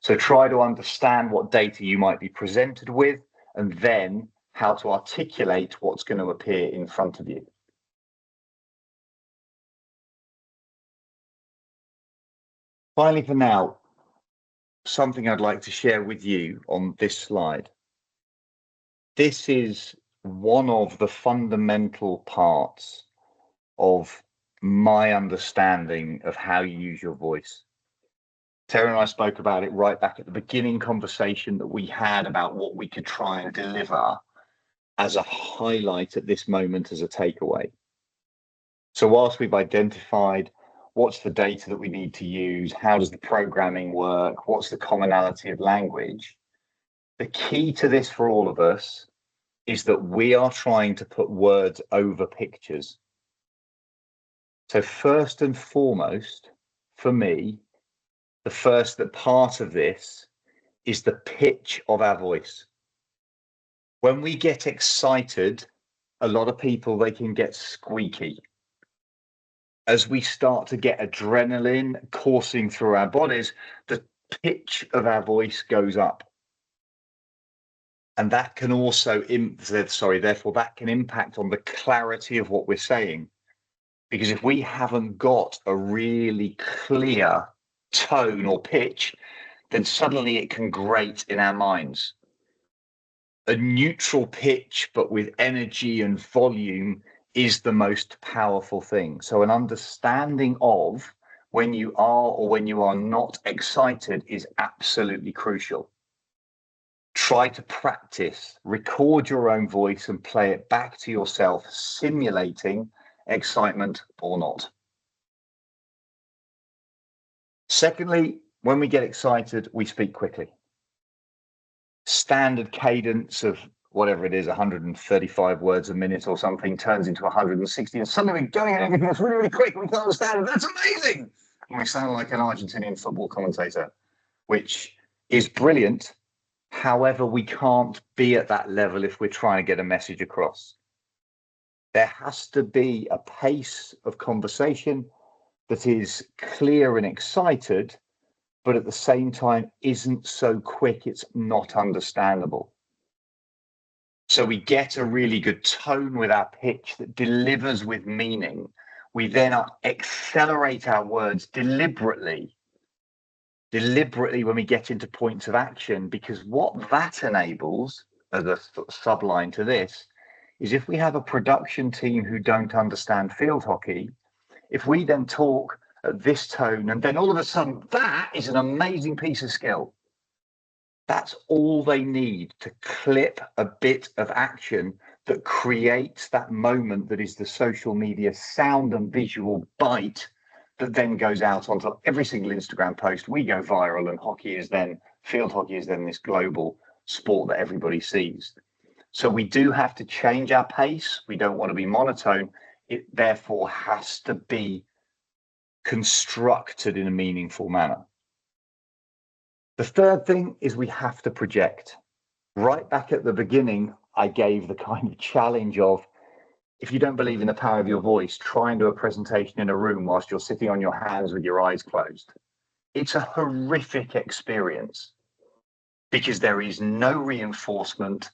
So try to understand what data you might be presented with, and then how to articulate what's going to appear in front of you. Finally, for now, something I'd like to share with you on this slide. This is one of the fundamental parts of my understanding of how you use your voice. Tara and I spoke about it right back at the beginning conversation that we had about what we could try and deliver as a highlight at this moment as a takeaway. So whilst we've identified what's the data that we need to use, how does the programming work, what's the commonality of language, the key to this for all of us is that we are trying to put words over pictures. So first and foremost, for me, the first part of this is the pitch of our voice. When we get excited, a lot of people, they can get squeaky. As we start to get adrenaline coursing through our bodies, the pitch of our voice goes up. And that can also, therefore, that can impact on the clarity of what we're saying. Because if we haven't got a really clear tone or pitch, then suddenly it can grate in our minds. A neutral pitch, but with energy and volume, is the most powerful thing. So an understanding of when you are or when you are not excited is absolutely crucial. Try to practice, record your own voice and play it back to yourself, simulating excitement or not. Secondly, when we get excited, we speak quickly. Standard cadence of whatever it is, 135 words a minute or something, turns into 160, and suddenly we're going at everything that's really, really quick, and we can't understand it. That's amazing! And we sound like an Argentinian football commentator, which is brilliant. However, we can't be at that level if we're trying to get a message across. There has to be a pace of conversation that is clear and excited, but at the same time isn't so quick it's not understandable. So we get a really good tone with our pitch that delivers with meaning. We then accelerate our words deliberately when we get into points of action, because what that enables, as a subline to this, is if we have a production team who don't understand field hockey, if we then talk at this tone and then all of a sudden that is an amazing piece of skill. That's all they need to clip a bit of action that creates that moment that is the social media sound and visual bite that then goes out onto every single Instagram post. We go viral, and field hockey is then this global sport that everybody sees. So we do have to change our pace. We don't want to be monotone. It therefore has to be constructed in a meaningful manner. The third thing is we have to project. Right back at the beginning, I gave the kind of challenge of, if you don't believe in the power of your voice, try and do a presentation in a room whilst you're sitting on your hands with your eyes closed. It's a horrific experience because there is no reinforcement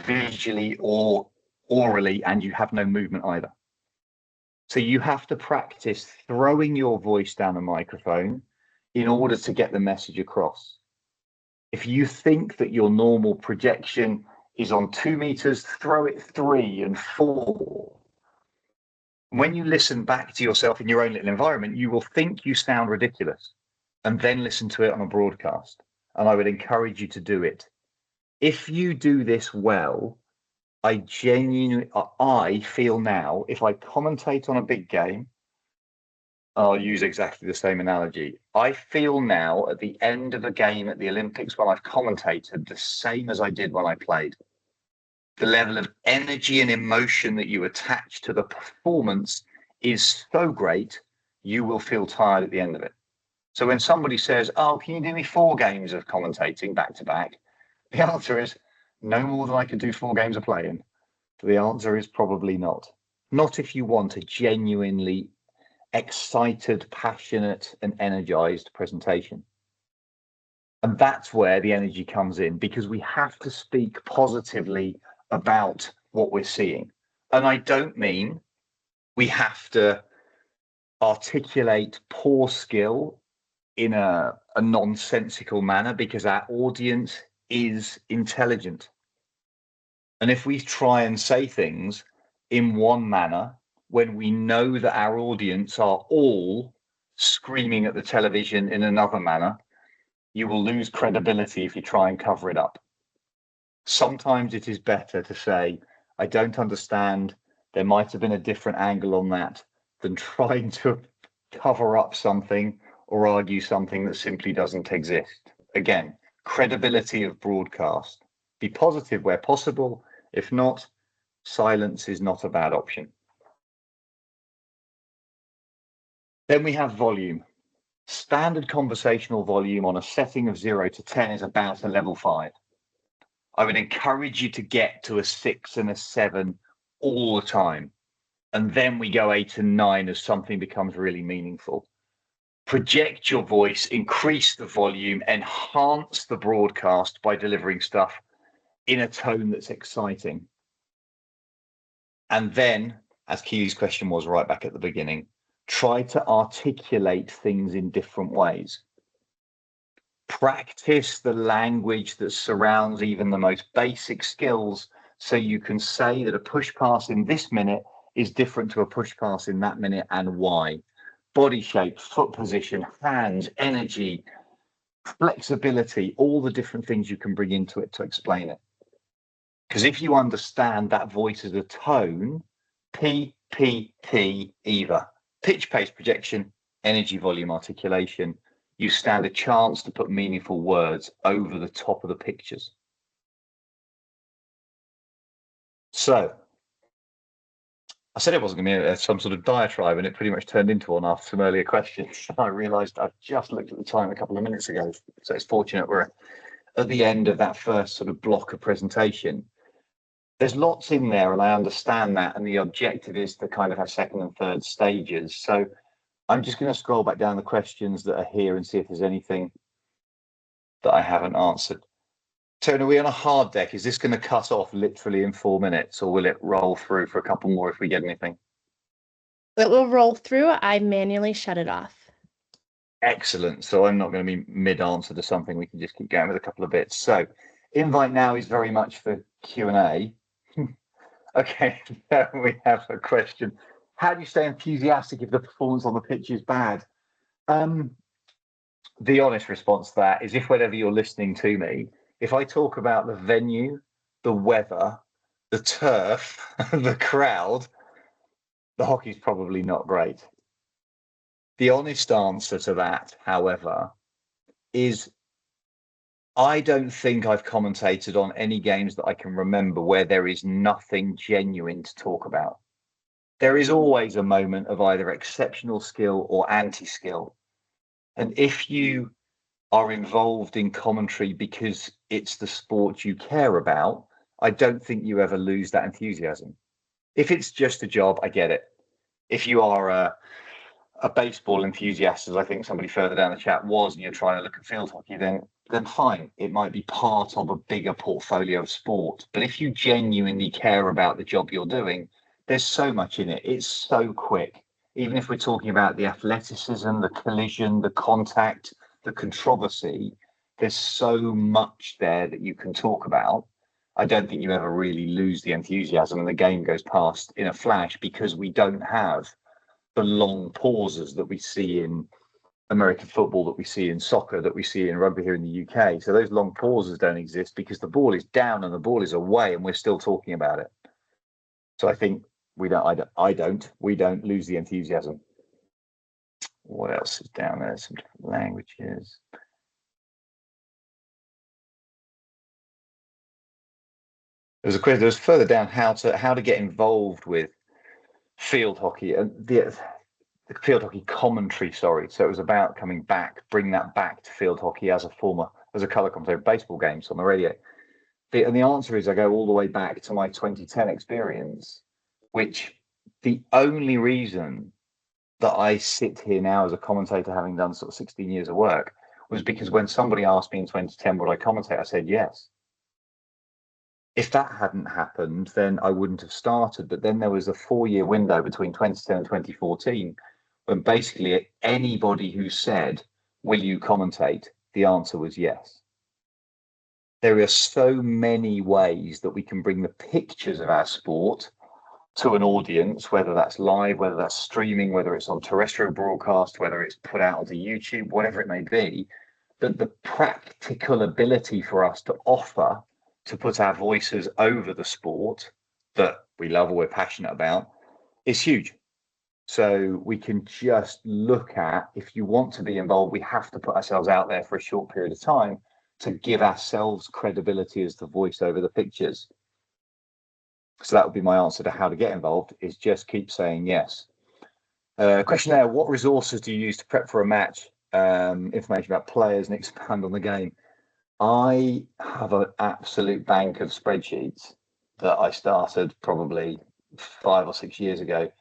visually or orally, and you have no movement either. So you have to practice throwing your voice down a microphone in order to get the message across. If you think that your normal projection is on 2 meters, throw it 3 and 4. When you listen back to yourself in your own little environment, you will think you sound ridiculous, and then listen to it on a broadcast. And I would encourage you to do it. If you do this well, I feel now, if I commentate on a big game, I'll use exactly the same analogy. I feel now at the end of a game at the Olympics when I've commentated the same as I did when I played. The level of energy and emotion that you attach to the performance is so great, you will feel tired at the end of it. So when somebody says, oh, can you do me 4 games of commentating back to back? The answer is no more than I could do 4 games of playing. The answer is probably not. not if you want a genuinely excited, passionate, and energized presentation. And that's where the energy comes in, because we have to speak positively about what we're seeing. And I don't mean we have to articulate poor skill in a nonsensical manner, because our audience is intelligent. And if we try and say things in one manner when we know that our audience are all screaming at the television in another manner, you will lose credibility if you try and cover it up. Sometimes it is better to say, I don't understand, there might have been a different angle on that, than trying to cover up something or argue something that simply doesn't exist. Again, credibility of broadcast. Be positive where possible. If not, silence is not a bad option. Then we have volume. Standard conversational volume on a setting of 0 to 10 is about a level 5. I would encourage you to get to a 6 and a 7 all the time. And then we go 8 and 9 as something becomes really meaningful. Project your voice, increase the volume, enhance the broadcast by delivering stuff in a tone that's exciting. And then, as Keely's question was right back at the beginning, try to articulate things in different ways. Practice the language that surrounds even the most basic skills, so you can say that a push pass in this minute is different to a push pass in that minute, and why. Body shape, foot position, hands, energy, flexibility, all the different things you can bring into it to explain it. Because if you understand that voice as a tone, P, P, P, either pitch, pace, projection, energy, volume, articulation, you stand a chance to put meaningful words over the top of the pictures. So I said it wasn't going to be some sort of diatribe, and it pretty much turned into one after some earlier questions. I realized I've just looked at the time a couple of minutes ago. So it's fortunate we're at the end of that first sort of block of presentation. There's lots in there, and I understand that. And the objective is to kind of have second and third stages. So I'm just going to scroll back down the questions that are here and see if there's anything that I haven't answered. Tony, are we on a hard deck? Is this going to cut off literally in 4 minutes, or will it roll through for a couple more if we get anything? It will roll through. I manually shut it off. Excellent. So I'm not going to be mid-answer to something. We can just keep going with a couple of bits. So invite now is very much for Q&A. Okay, we have a question. How do you stay enthusiastic if the performance on the pitch is bad? The honest response to that is, if whenever you're listening to me, if I talk about the venue, the weather, the turf, the crowd, the hockey's probably not great. The honest answer to that, however, is I don't think I've commentated on any games that I can remember where there is nothing genuine to talk about. There is always a moment of either exceptional skill or anti-skill. And if you are involved in commentary because it's the sport you care about, I don't think you ever lose that enthusiasm. If it's just a job, I get it. If you are a baseball enthusiast, as I think somebody further down the chat was, and you're trying to look at field hockey, then fine. It might be part of a bigger portfolio of sport. But if you genuinely care about the job you're doing, there's so much in it. It's so quick. Even if we're talking about the athleticism, the collision, the contact, the controversy, there's so much there that you can talk about. I don't think you ever really lose the enthusiasm, and the game goes past in a flash, because we don't have the long pauses that we see in American football, that we see in soccer, that we see in rugby here in the UK. So those long pauses don't exist because the ball is down and the ball is away, and we're still talking about it. So I think we don't lose the enthusiasm. What else is down there? Some different languages. There's a question. There's further down how to get involved with field hockey, and the field hockey commentary. Sorry, so it was about coming back, bring that back to field hockey as a colour commentator, baseball games on the radio. And the answer is, I go all the way back to my 2010 experience, which The only reason that I sit here now as a commentator, having done sort of 16 years of work, was because when somebody asked me in 2010 would I commentate, I said yes. If that hadn't happened, then I wouldn't have started. But then there was a 4-year window between 2010 and 2014 when basically anybody who said, will you commentate? The answer was yes. There are so many ways that we can bring the pictures of our sport to an audience, whether that's live, whether that's streaming, whether it's on terrestrial broadcast, whether it's put out onto YouTube, whatever it may be, that the practical ability for us to offer to put our voices over the sport that we love or we're passionate about is huge. So we can just look at, if you want to be involved, we have to put ourselves out there for a short period of time to give ourselves credibility as the voice over the pictures. So that would be my answer to how to get involved, is just keep saying yes. Question there, what resources do you use to prep for a match? Information about players and expand on the game. I have an absolute bank of spreadsheets that I started probably 5 or 6 years ago,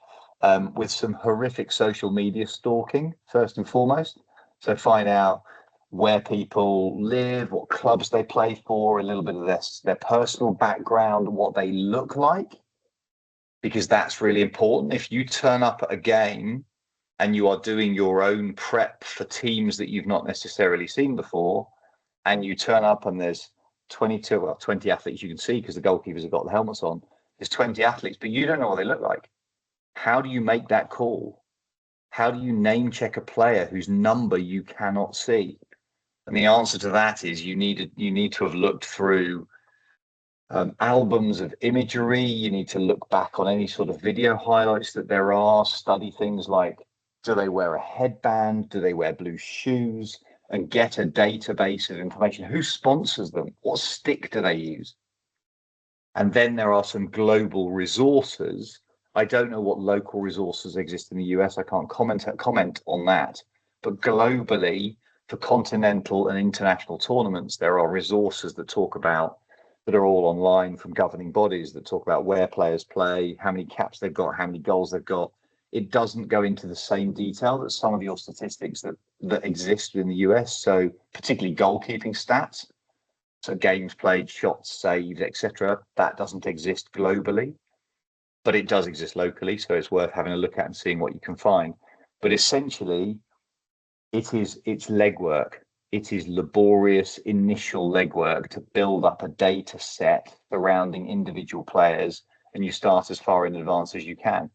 with some horrific social media stalking, first and foremost. So find out where people live, what clubs they play for, a little bit of their personal background, what they look like, because that's really important. If you turn up at a game and you are doing your own prep for teams that you've not necessarily seen before, and you turn up and there's 20 athletes you can see because the goalkeepers have got the helmets on. There's 20 athletes, but you don't know what they look like. How do you make that call? How do you name check a player whose number you cannot see? And the answer to that is you need to have looked through albums of imagery. You need to look back on any sort of video highlights that there are, study things like, do they wear a headband? Do they wear blue shoes? And get a database of information. Who sponsors them? What stick do they use? And then there are some global resources. I don't know what local resources exist in the US. I can't comment on that. But globally, for continental and international tournaments, there are resources that are all online from governing bodies that talk about where players play, how many caps they've got, how many goals they've got. It doesn't go into the same detail that some of your statistics that exist in the US. So particularly goalkeeping stats. So games played, shots saved, etc. That doesn't exist globally, but it does exist locally. So it's worth having a look at and seeing what you can find. But essentially, it's legwork. It is laborious initial legwork to build up a data set surrounding individual players, and you start as far in advance as you can,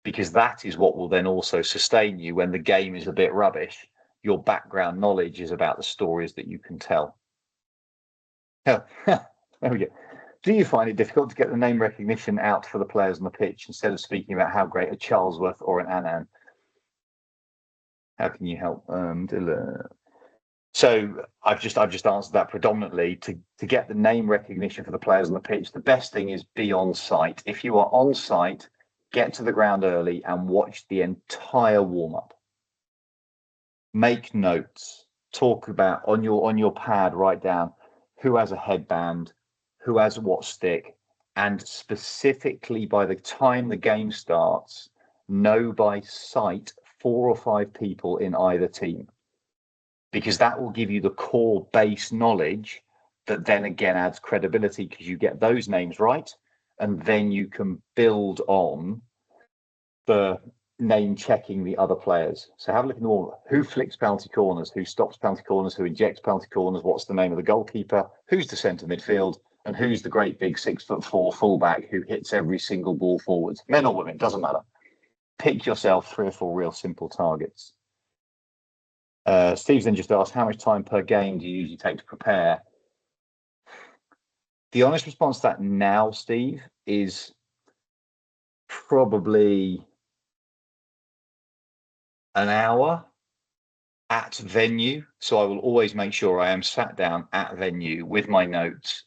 because that is what will then also sustain you when the game is a bit rubbish. Your background knowledge is about the stories that you can tell. There we go. Do you find it difficult to get the name recognition out for the players on the pitch instead of speaking about how great a Charlesworth or an Annan? How can you help? So I've just answered that predominantly to get the name recognition for the players on the pitch. The best thing is be on site. If you are on site, get to the ground early and watch the entire warm-up. Make notes. Talk about on your pad, write down who has a headband, who has what stick, and specifically by the time the game starts, know by sight 4 or 5 people in either team, because that will give you the core base knowledge that then again adds credibility, because you get those names right, and then you can build on the name checking the other players. So have a look in the wall. Who flicks penalty corners? Who stops penalty corners? Who injects penalty corners? What's the name of the goalkeeper? Who's the centre midfield? And who's the great big 6'4" fullback who hits every single ball forwards? Men or women, doesn't matter. Pick yourself 3 or 4 real simple targets. Steve's then just asked, how much time per game do you usually take to prepare? The honest response to that now, Steve, is probably an hour at venue. So I will always make sure I am sat down at venue with my notes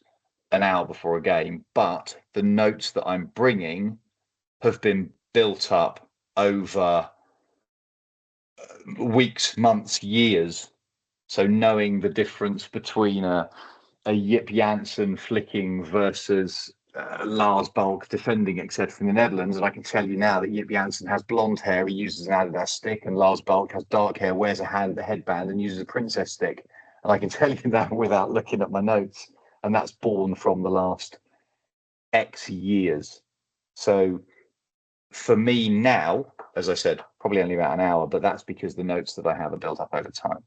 an hour before a game, but the notes that I'm bringing have been built up over weeks, months, years. So knowing the difference between a Yip Janssen flicking versus Lars Bulk defending, etc., from the Netherlands, and I can tell you now that Jip Janssen has blonde hair, he uses an Adidas stick, and Lars Bulk has dark hair, wears a headband, and uses a princess stick. And I can tell you that without looking at my notes, and that's born from the last X years. So for me now, as I said, probably only about an hour, but that's because the notes that I have are built up over time.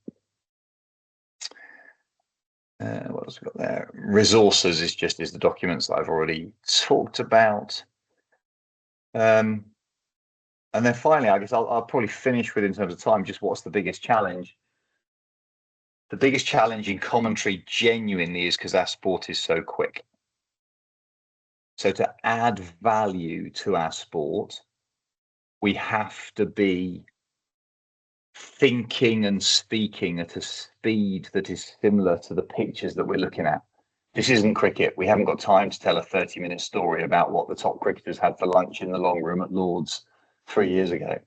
What else we got there? Resources is the documents that I've already talked about. And then finally, I guess I'll probably finish with, in terms of time, just what's the biggest challenge. The biggest challenge in commentary genuinely is because our sport is so quick. So to add value to our sport, we have to be thinking and speaking at a speed that is similar to the pictures that we're looking at. This isn't cricket. We haven't got time to tell a 30-minute story about what the top cricketers had for lunch in the long room at Lord's 3 years ago.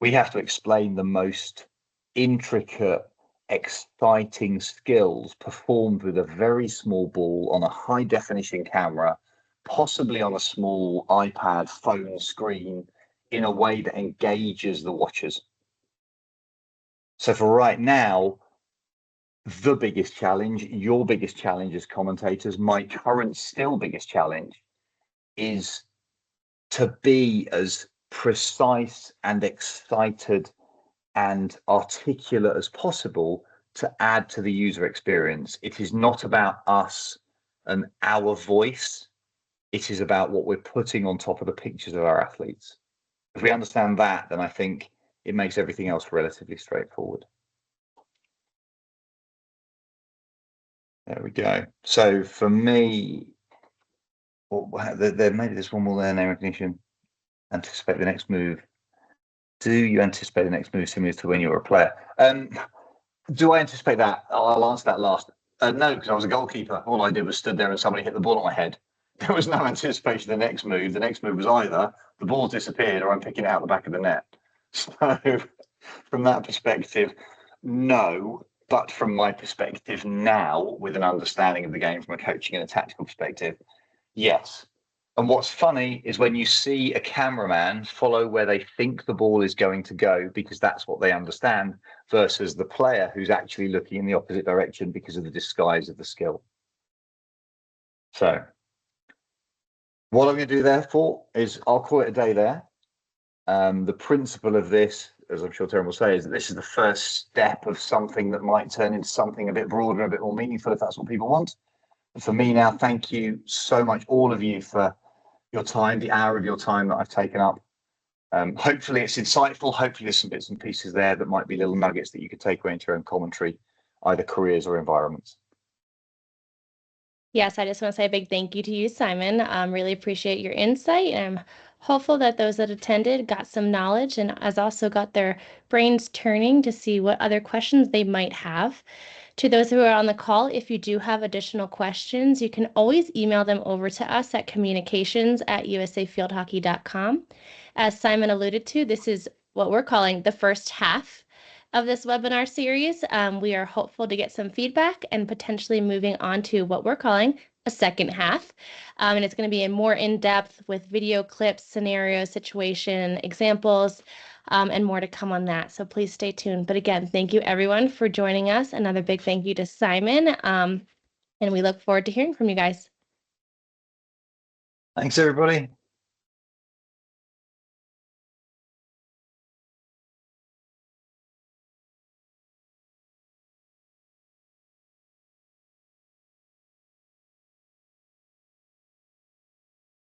We have to explain the most intricate, exciting skills performed with a very small ball on a high definition camera, possibly on a small iPad phone screen, in a way that engages the watchers. So for right now, the biggest challenge, your biggest challenge as commentators, my current still biggest challenge, is to be as precise and excited and articulate as possible to add to the user experience. It is not about us and our voice. It is about what we're putting on top of the pictures of our athletes. If we understand that, then I think it makes everything else relatively straightforward. There we go. So for me, there maybe there's one more there, name recognition. Anticipate the next move. Do you anticipate the next move similar to when you were a player? Do I anticipate that? I'll answer that last. No, because I was a goalkeeper. All I did was stood there and somebody hit the ball on my head. There was no anticipation of the next move. The next move was either the ball disappeared or I'm picking it out the back of the net. So from that perspective, no. But from my perspective now, with an understanding of the game from a coaching and a tactical perspective, yes. And what's funny is when you see a cameraman follow where they think the ball is going to go because that's what they understand, versus the player who's actually looking in the opposite direction because of the disguise of the skill. So what I'm going to do therefore is I'll call it a day there. The principle of this, as I'm sure Terry will say, is that this is the first step of something that might turn into something a bit broader, a bit more meaningful, if that's what people want. And for me now, thank you so much, all of you, for your time, the hour of your time that I've taken up. Hopefully it's insightful. Hopefully there's some bits and pieces there that might be little nuggets that you could take away into your own commentary, either careers or environments. Yes, I just want to say a big thank you to you, Simon. Really appreciate your insight. And I'm hopeful that those that attended got some knowledge and has also got their brains turning to see what other questions they might have. To those who are on the call, if you do have additional questions, you can always email them over to us at communications@usafieldhockey.com. As Simon alluded to, this is what we're calling the first half of this webinar series. We are hopeful to get some feedback and potentially moving on to what we're calling a second half. And it's going to be more in-depth with video clips, scenario, situation, examples, and more to come on that. So please stay tuned. But again, thank you everyone for joining us. Another big thank you to Simon. And we look forward to hearing from you guys. Thanks, everybody.